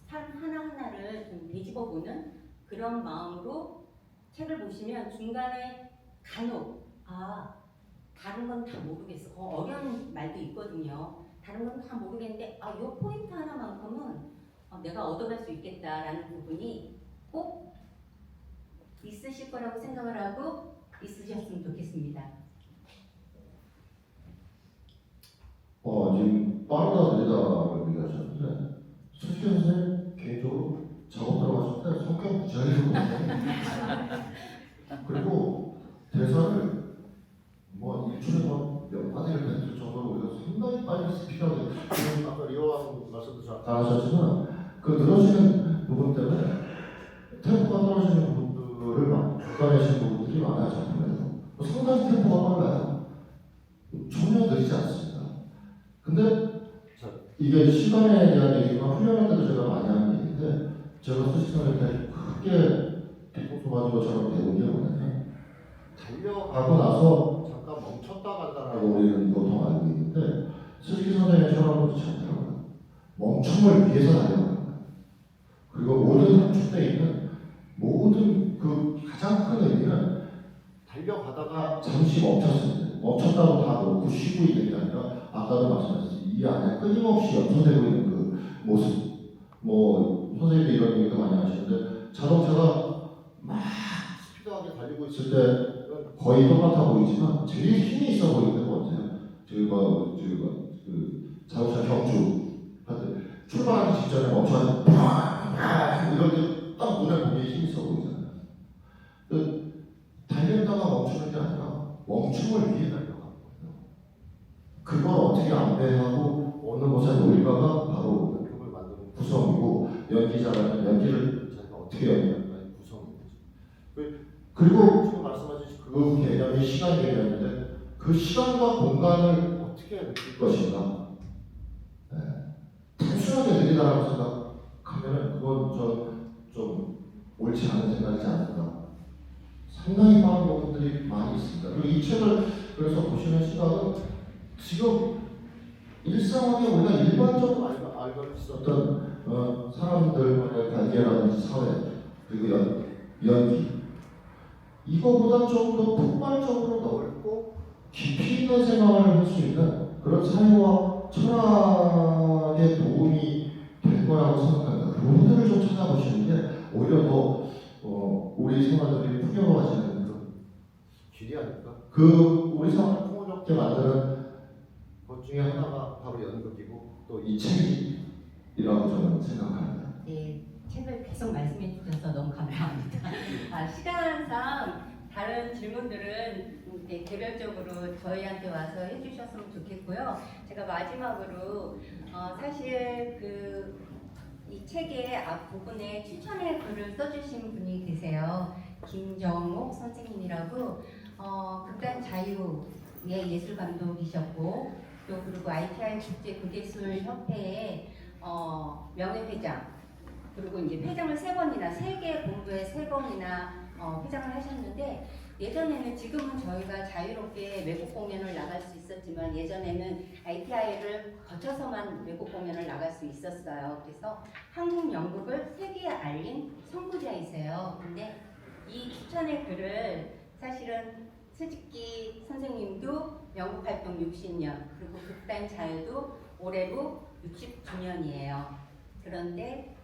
Speaker 1: 삶 하나하나를 좀 뒤집어보는 그런 마음으로 책을 보시면 중간에 간혹 다른 건 다 모르겠어. 어려운 말도 있거든요. 다른 건 다 모르겠는데 이 포인트 하나만큼은 내가 얻어갈 수 있겠다라는 부분이 꼭 있으실 거라고 생각을 하고 있으셨으면 좋겠습니다.
Speaker 2: 지금 빠르다 느리다라고 얘기하셨는데 솔직히 선생님 개인적으로 작업 들어갔을 때 성격 무지하게 그리고 대사를 뭐 일주일에 몇 마디를 뱉을 정도로 우리가 상당히 빨리 스피드하게, 지금 아까 리오왕 말씀도 잘하셨지만 그 늘어지는 부분 때문에 템포가 떨어지는 부분들을 막 걷어내시는 부분들이 많아요. 작품에서 상당히 템포가 빨라요. 전혀 느리지 않습니다. 근데 이게 시간에 대한 얘기가 훈련할 때도 제가 많이 하는 얘기인데, 제가 수시간에 이렇게 크게 뒤통수 맞은 것처럼 배운 게 뭐냐면, 달려가고 나서 잠깐 멈췄다 간다라고 우리는 보통 알고 있는데, 수시 선생님의 철학은 잘 들어가요. 멈춤을 위해서 달려가는 거예요. 그리고 모든 함축되어 있는 모든 그 가장 큰 의미는 달려가다가 잠시 멈췄을 때, 멈췄다고 다 놓고 쉬고 있는 게 아니라, 아까도 말씀하셨듯이 이 안에 끊임없이 연소되고 있는 그 모습, 뭐 선생님도 이런 얘기도 많이 하시는데, 자동차가 막 스피드하게 달리고 있을 때 거의 똑같아 보이지만 제일 힘이 있어 보이는 것 같아요. 그 자동차 경주 하여튼 출발하기 직전에 멈춰서 이럴 때 딱 눈에 보기에 힘이 있어 보이잖아요. 달렸다가 멈추는 게 아니라 멈춤을 위해 달려가는 거예요. 그걸 어떻게 안배하고 어느 곳에 놓을까가 바로 작품을 만드는 구성이고, 연기자라는 연기를 자기가 어떻게 연기하는가의 구성인 거죠. 그리고 지금 말씀하신 그 개념이 시간 개념인데, 그 시간과 공간을 어떻게 느낄 것인가. 단순하게 느리다라고 생각하면 그건 좀 옳지 않은 생각이지 않을까. 상당히 많은 부분들이 많이 있습니다. 그리고 이 책을 그래서 보시는 시각은 지금 일상에 우리가 일반적으로 알고 있었던 사람들과의 관계라든지 사회, 그리고 연기, 이거보다 좀 더 폭발적으로 넓고 깊이 있는 생각을 할 수 있는 그런 사회와 철학에 도움이 될 거라고 생각합니다. 그 부분들을 좀 찾아보시는 게 오히려 더 우리 생활들이 풍요로워지는 그런 길이 아닐까? 그 우리 생활을 풍요롭게 만드는 것 중에 하나가 바로 연극이고 또 이 책이라고 저는 생각합니다.
Speaker 1: 네, 책을 계속 말씀해 주셔서 너무 감사합니다. 시간상 다른 질문들은 개별적으로 저희한테 와서 해주셨으면 좋겠고요. 제가 마지막으로 사실 이 책의 앞부분에 추천의 글을 써주신 분이 계세요. 김정옥 선생님이라고 극단 자유의 예술 감독이셨고, 또 그리고 ITI 국제 극예술 협회에 명예회장, 그리고 이제 회장을 3번이나 세계 본부에 3번이나 회장을 하셨는데, 예전에는, 지금은 저희가 자유롭게 외국 공연을 나갈 수 있었지만 예전에는 ITI를 거쳐서만 외국 공연을 나갈 수 있었어요. 그래서 한국 연극을 세계에 알린 선구자이세요. 근데 이 추천의 글을 사실은 스즈키 선생님도 연극 활동 60년, 그리고 극단 자유도 올해로 60주년이에요. 그런데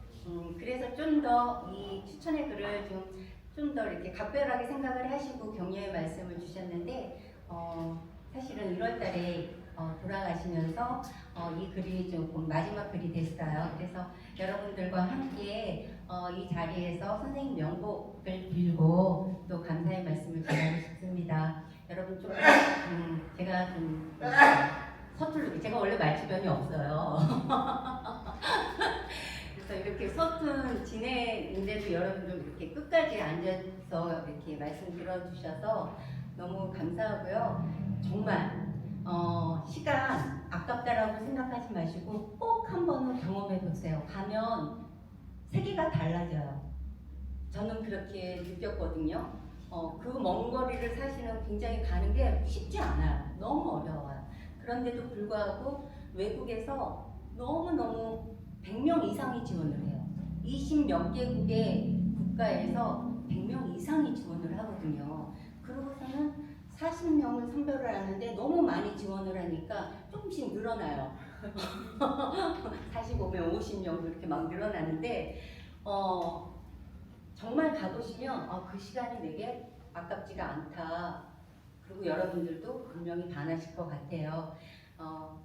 Speaker 1: 그래서 좀 더 이 추천의 글을 좀 더 이렇게 각별하게 생각을 하시고 격려의 말씀을 주셨는데, 사실은 1월달에 돌아가시면서 이 글이 좀 마지막 글이 됐어요. 그래서 여러분들과 함께 이 자리에서 선생님 명복을 빌고 또 감사의 말씀을 전하고 싶습니다. 여러분 좀 제가 좀 서툴르게, 제가 원래 말주변이 없어요. 그래서 이렇게 서툰 진행인데도 여러분들 이렇게 끝까지 앉아서 이렇게 말씀 들어주셔서 너무 감사하고요. 정말 시간 아깝다라고 생각하지 마시고 꼭 한 번은 경험해 보세요. 가면 세계가 달라져요. 저는 그렇게 느꼈거든요. 그 먼 거리를 사실은 굉장히 가는 게 쉽지 않아요. 너무 어려워요. 그런데도 불구하고 외국에서 너무너무 100명 이상이 지원을 해요. 20몇 개국의 국가에서 100명 이상이 지원을 하거든요. 그러고서는 40명을 선별을 하는데 너무 많이 지원을 하니까 조금씩 늘어나요. 45명, 50명도 이렇게 막 늘어나는데 정말 가보시면 그 시간이 되게 아깝지가 않다. 그리고 여러분들도 분명히 반하실 것 같아요.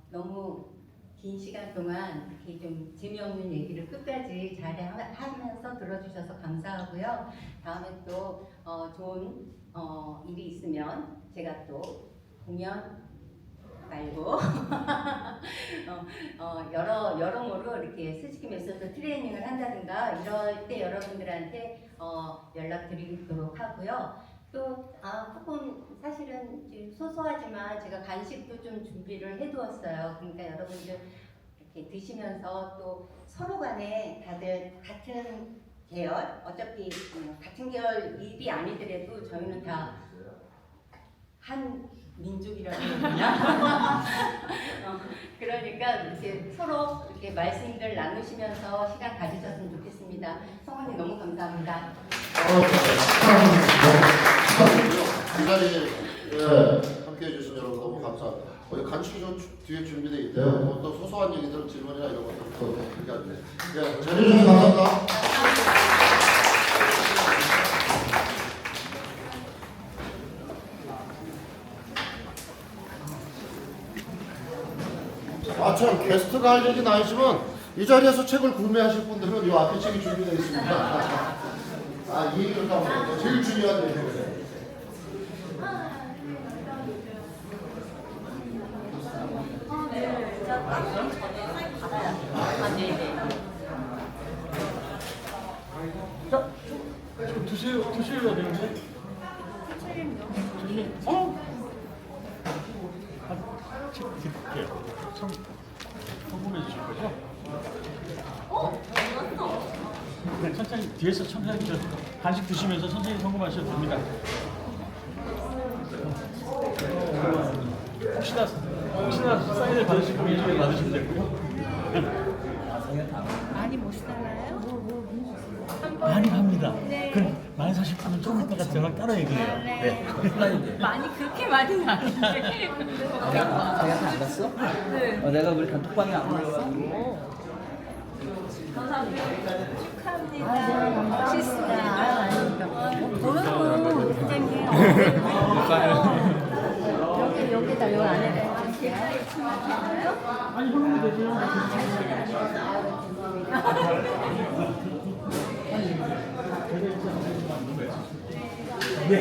Speaker 1: 너무 긴 시간 동안 이렇게 좀 재미없는 얘기를 끝까지 잘 하면서 들어주셔서 감사하고요. 다음에 또 좋은 일이 있으면 제가 또 공연 말고 여러모로 이렇게 스즈키 메소드 트레이닝을 한다든가 이럴 때 여러분들한테 연락드리도록 하고요. 또 조금 사실은 소소하지만 제가 간식도 좀 준비를 해두었어요. 그러니까 여러분들 이렇게 드시면서 또 서로 간에 다들 같은 계열, 어차피 같은 계열 입이 아니더라도 저희는 다 한 민족이라고 해야 그러니까 이렇게 서로 이렇게 말씀들 나누시면서 시간 가지셨으면 좋겠습니다. 성원님 너무 감사합니다.
Speaker 2: 이 자리에 함께 해주신 여러분 너무 감사합니다. 간식이 좀 뒤에 준비되어 있대요. 또 소소한 얘기들, 질문이나 이런 것들 또 이렇게 하는데. 잘해주셔서 감사합니다. 참 게스트가 할 얘기는 아니지만 이 자리에서 책을 구매하실 분들은 이 앞에 책이 준비되어 있습니다. 이 얘기를 까먹었어요. 제일 중요한 얘기예요.
Speaker 8: 드시려고 되는데? 책 드릴게요. 성공해 주실 거죠? 네, 천천히 뒤에서 천천히 간식 드시면서 천천히 성공하셔도 됩니다. 혹시나 사인을 받으실 분이 이쪽에 받으시면 되고요.
Speaker 10: 많이 못 살아요?
Speaker 8: 많이 합니다.
Speaker 10: 네.
Speaker 8: 그럼 많이 사실 분은 좀 이따가 저랑 따로 얘기해요.
Speaker 10: 네.
Speaker 8: 네.
Speaker 10: 많이 그렇게 많이는 아닌데.
Speaker 11: 자기한테 안 갔어?
Speaker 10: 네.
Speaker 11: 내가 우리 단톡방에 안 갔어?
Speaker 10: 감사합니다. 축하합니다. 실수가 도로로 부장님. 여기다 요 안에다.
Speaker 8: 아니 형님도 되죠. 네.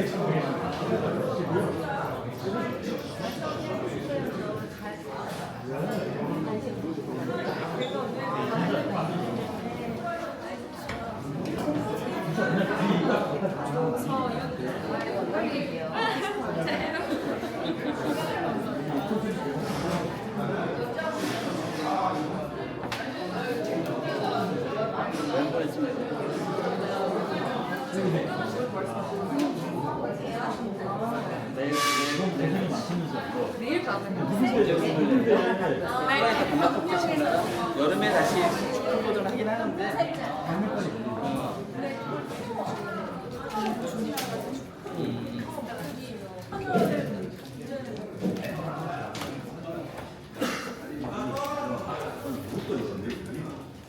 Speaker 8: 대선이 맞추면서
Speaker 3: 내일 밤에
Speaker 11: 여름에 다시 축구 보전 하긴 하는데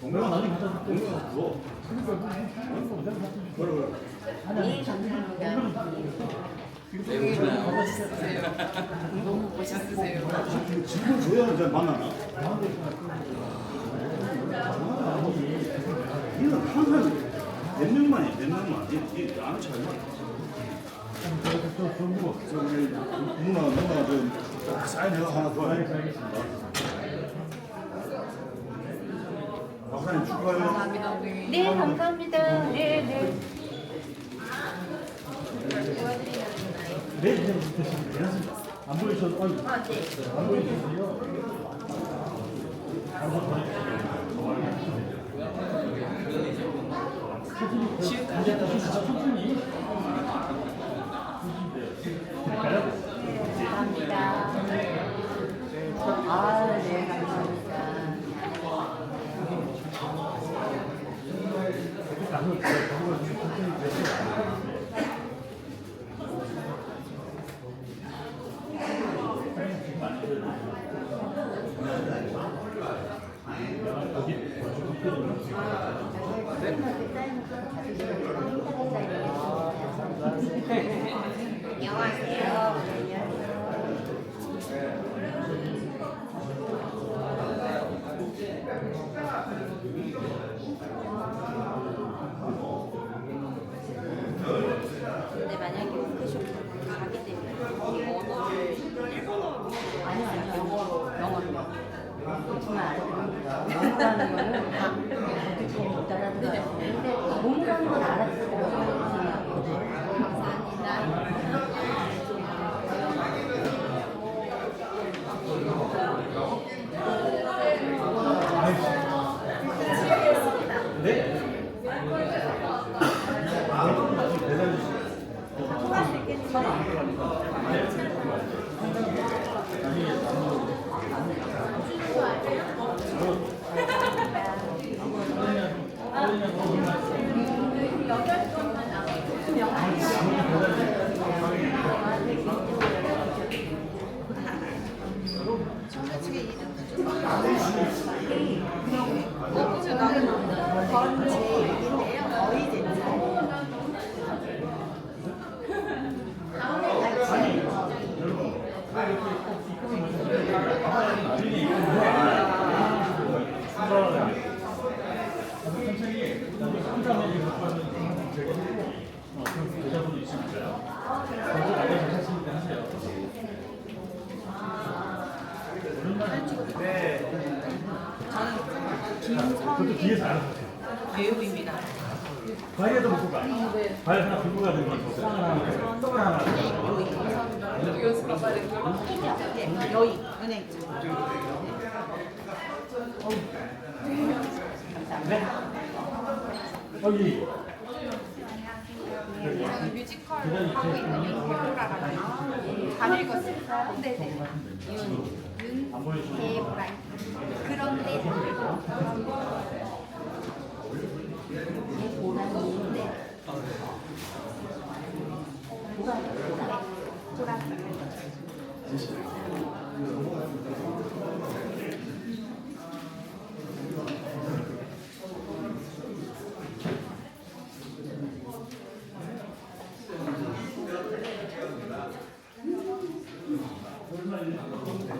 Speaker 8: 내가 나중에 갖다 줄게.
Speaker 1: 이 감사합니다.
Speaker 3: 너무 멋있으세요.
Speaker 8: 지금 줘야 이제 만나나? 이건 항상 몇 명만이 몇 명만 이 아는 차이가. 누나 좀 사인해서 하나 더 알겠습니다. 박사님 축하해요.
Speaker 3: 감사합니다.
Speaker 10: 네, 감사합니다. 네, 네.
Speaker 8: 네, 됐습니다. 안 보이셔도 안 보이셨어요. 천천히.
Speaker 1: 감사합니다. 아, 네, 감사합니다.
Speaker 10: 근데 만약에 워크숍을 가게 되면 언어를 일본어로
Speaker 1: 아니요, 영어로. 그렇지만 알아들어요. 공부하는 거는 어떻게 못 알아들어요. 근데 공부하는 건 알아들어요.
Speaker 8: 그것도 뒤에서 알아보세요.
Speaker 3: 배우입니다.
Speaker 8: 과일도 먹고 가. 과일 하나 들고 가야 되는 거. 빵 하나, 떡 하나.
Speaker 3: 연습 안 받은 거.
Speaker 10: 여의 은행.
Speaker 8: 네. 여기.
Speaker 3: 저는 뮤지컬 하고 있는 윤보라라고 다 읽었어요. 네.
Speaker 8: 안 보여주세요.
Speaker 10: 그런데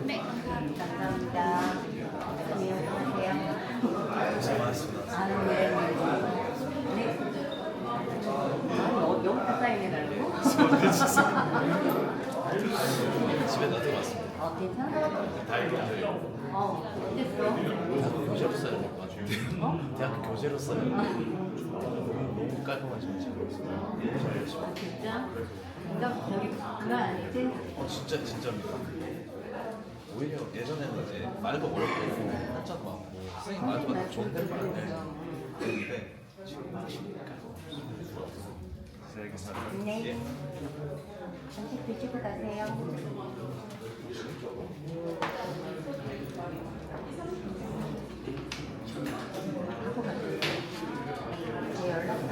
Speaker 1: 네, 감사합니다. 안녕하세요. 아, 네. 네. 아, 여기다 사인해달라고?
Speaker 12: 집에 놔둬봤습니다.
Speaker 1: 괜찮아?
Speaker 12: 다행이에요.
Speaker 1: 어땠어?
Speaker 12: 교재로서요. 대학교 교재로서요. 너무 깔끔하시고 잘 보였어요. 너무 잘하시고.
Speaker 1: 아, 진짜? 그러니까 저기 그거 아니지?
Speaker 12: 진짜입니다. 오히려 예전에는 이제 말도 어렵고 한자도 많고 선생님 말도 많고 좋은 데도 많은데 그런데 지금 하시니까
Speaker 1: 네. 간식 드시고 가세요. 하고 가세요. 제 연락처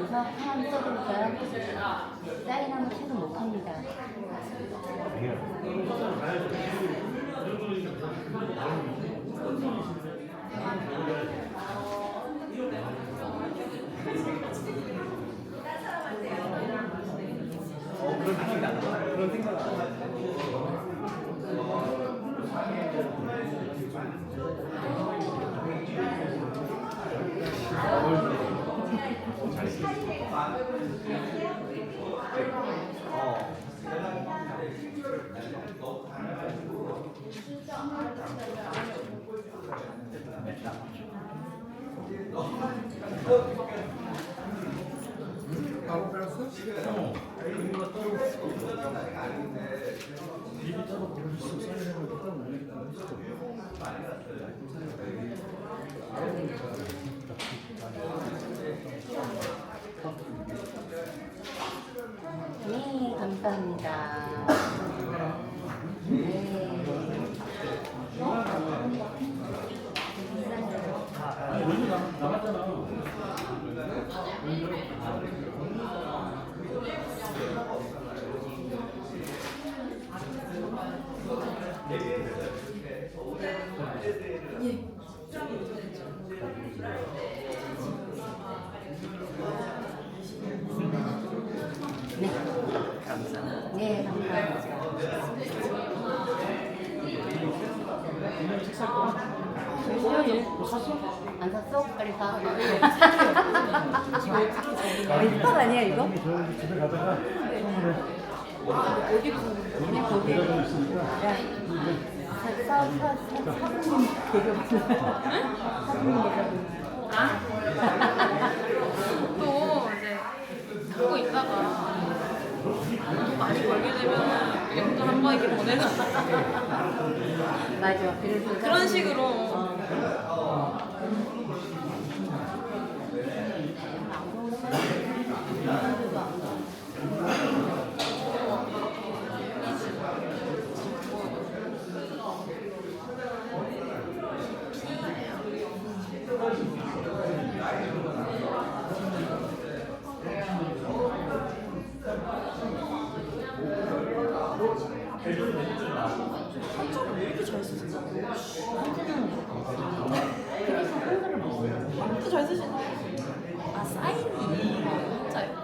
Speaker 1: 사람 써드릴까요? 사인하면 채도 못합니다.
Speaker 11: 그런 느낌이 난다. 그런 생각을 안 하는데.
Speaker 1: 네, 감사합니다. 네.
Speaker 8: 여기 남았잖아.
Speaker 1: 네, 감사합니다.
Speaker 8: 뭐 샀어?
Speaker 1: 안 샀어? 빨리 사. 힙합 아니야 이거?
Speaker 8: 저 집에 가다가
Speaker 1: 어디로 그냥 거기.
Speaker 8: 내가 좀 있으니까.
Speaker 1: 야, 사부님 대접은. 사부님 대접은.
Speaker 3: 또 이제 하고 있다가 돈 많이 벌게 되면 용돈 한 번 이렇게 보내는
Speaker 1: 맞아. 그래서
Speaker 3: 그런 식으로 한쪽을 왜 이렇게 잘 쓰시나? 한국도 잘 쓰시나? 아 사인이 한자요?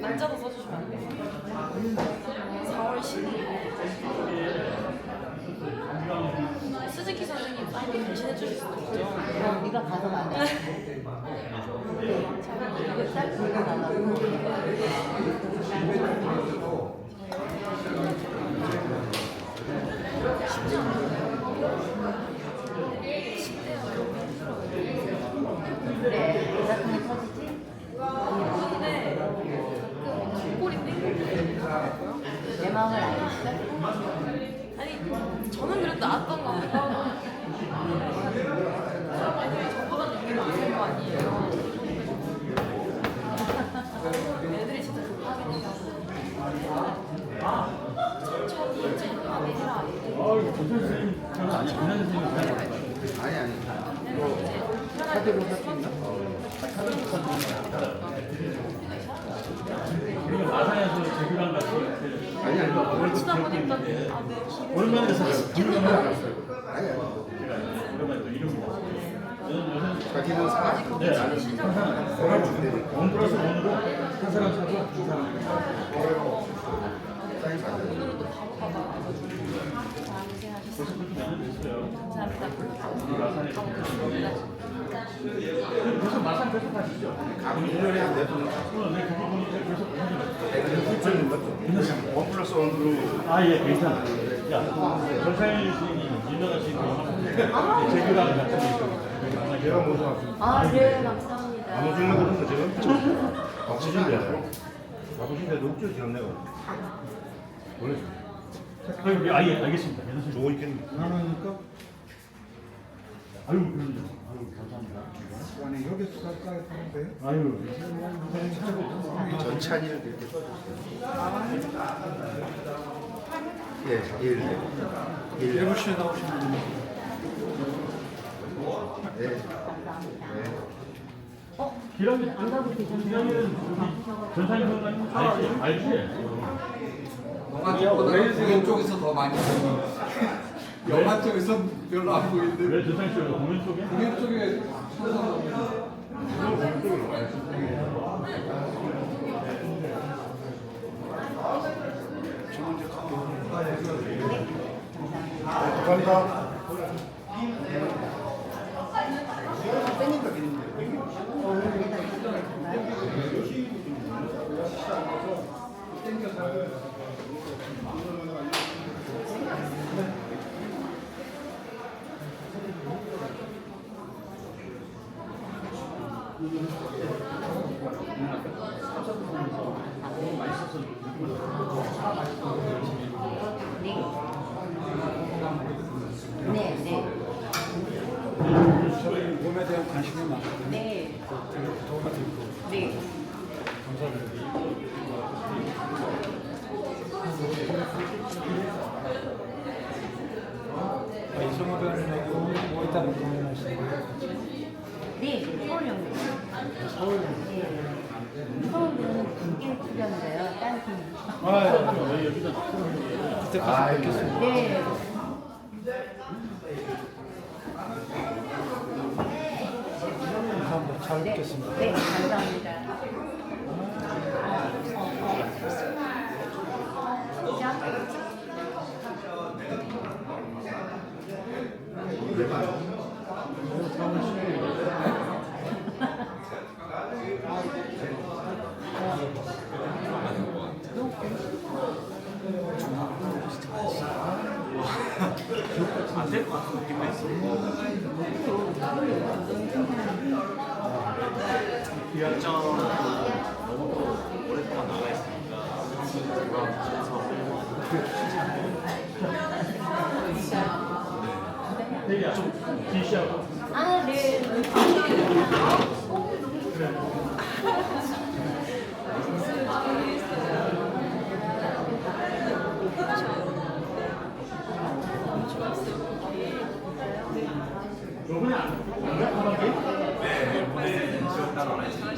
Speaker 3: 만자도 써주시면 안 돼요? 4월 12일 스즈키 선생님 사인도 대신해 주실 수도 있죠?
Speaker 1: 그럼 네가 가져가. 이거 쌀 들고 나가고.
Speaker 3: 쉽지 않아요.
Speaker 1: 그래, 그렇게 터지지?
Speaker 3: 근데 그 꼴이 땡겨요.
Speaker 1: 내 마음을 알겠어?
Speaker 3: 아니 저는 그래도 나았던 거 같고 애들이 저보다 능력이 많은 거 아니에요. 애들이 진짜 급하긴 해요. 천천히 이제 마음에 해라.
Speaker 8: 이거 조선 선생님 저는 아니야. 조선 선생님
Speaker 11: 아니.
Speaker 3: 편하게
Speaker 8: 카드로 샀나? 카드로 샀나?
Speaker 3: 듣다 보니까
Speaker 8: 오랜만에 해서 기분이 나왔어요. 제가 오랜만에 또 이름이 나왔어요.
Speaker 2: 자기는 사.
Speaker 8: 네, 항상 뭐라고 원 플러스 원으로 한 사람 사고 두 사람.
Speaker 10: 오늘도 바로 가봐가지고
Speaker 8: 벌써 그렇게 몇년 됐어요.
Speaker 10: 감사합니다.
Speaker 8: 마산에 계속 마산 계속 가시죠.
Speaker 2: 가면 1년에 한 4번.
Speaker 8: 네, 그거 보니까 계속
Speaker 2: 원 플러스 원으로.
Speaker 8: 아, 예, 괜찮아. 야, 전사일 시인이 유명하신 분, 제규랑 같이 있어요.
Speaker 2: 제가 모셔 왔습니다.
Speaker 1: 아, 네, 감사합니다.
Speaker 2: 안 오시려고 그러는데 제가 바쁘신데. 바쁘신데 녹주 지금 내가 보내줄게요.
Speaker 8: 아유, 예, 알겠습니다. 괜찮습니다.
Speaker 2: 좋은 있겠네. 하나니까?
Speaker 8: 아유, 그럼요. 아유, 감사합니다.
Speaker 2: 아니 여기서 가까이 하는데.
Speaker 8: 아유,
Speaker 2: 전찬이를 이렇게 써주세요. 예, 1. 7시에 나오시는 분이. 네. 네.
Speaker 8: 기랑이 안 가고 기랑이는 전사님 선생님 알지?
Speaker 13: 왼쪽에서 더 많이 보여. 영화 쪽에서 별로 안 보이는데.
Speaker 8: 왜 전사님 쪽에 공연 쪽에?
Speaker 13: 공연 쪽에
Speaker 2: 감사합니다.
Speaker 1: 네, 네.
Speaker 13: 저희 몸에 대한 관심이 많아요.
Speaker 1: 네. 네.
Speaker 13: 이성호변하고 뭐 있다는 공연하시는 거예요?
Speaker 1: 네, 서울역입니다. 서울은 2개 출연돼요, 딴 팀.
Speaker 8: 여기다
Speaker 2: 아, 알겠습니다.
Speaker 1: 네.
Speaker 13: 감사합니다. 잘 듣겠습니다.
Speaker 1: 네, 감사합니다.
Speaker 12: 안 될 것 같은 느낌만 있어. 결정도 너무 오랫동안 나가 있으니까
Speaker 8: 되게 좀 기시하고.
Speaker 1: 아, 네.
Speaker 8: 요번에 안 가봤지?
Speaker 12: 네, 무대 지역 따로 안 했어요.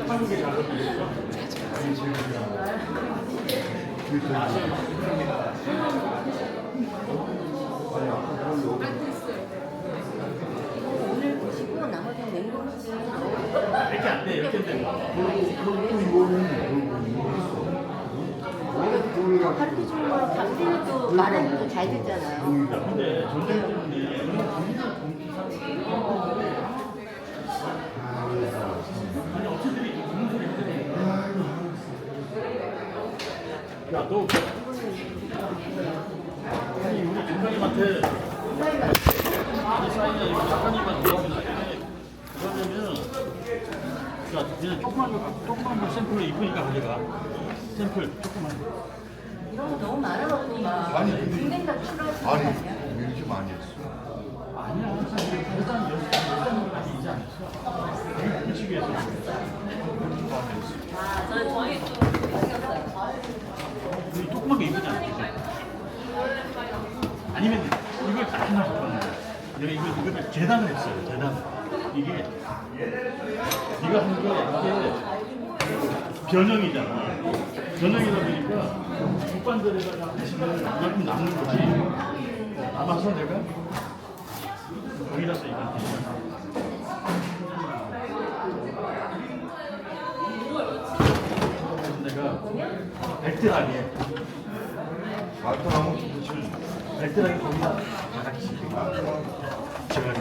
Speaker 8: 한국에 잘 어울리죠?
Speaker 1: 오늘 보시고 나머지는 냉동실.
Speaker 8: 이렇게 안 돼, 이렇게 돼.
Speaker 1: 가르쳐 주는 거랑 강진이도 말하는 거 잘 듣잖아요.
Speaker 8: 근데 전쟁 때문에 아니 어쨌든 무슨 소리 해? 야, 너 아니 우리 중장님한테 사인이나 이거 작가님한테 그러면은 야 그냥 조그만 거 샘플 이쁘니까 가져가. 샘플 조그만 거.
Speaker 1: 이런 거 너무 많아갖고 막
Speaker 2: 아니, 근데-
Speaker 1: 인생다 풀어주는 거
Speaker 2: 아니,
Speaker 1: 아니야?
Speaker 2: 이렇게 많이 했어.
Speaker 8: 아니야, 일단 열심히 이지 않았어. 우리 그치 위해서.
Speaker 1: 아, 저희 좀 생겼어요.
Speaker 8: 우리 조그만 게 이쁘지 않지? 아니면 이걸 딱 하나 바꿨는 거야. 내가 이걸 재단을 했어요. 재단. 이게 네가 한 게 이게 변형이잖아. 저녁이다 보니까 국반들에다가 하시면 이만큼 남는 거지. 남아서 내가 거기다서 이만큼. 내가 백들하게 백들하게 거기다 다 같이 제가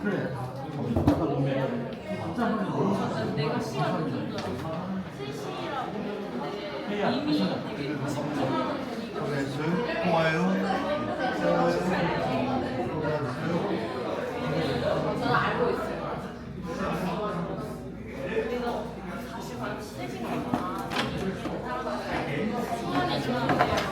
Speaker 8: 그래 아까 놈에
Speaker 10: 내가 시간 좀 더. 3시라고 했는데 이미 되게 저는 알고 있어요. 그래서 다시 봐도 3시간 수원에 중앙에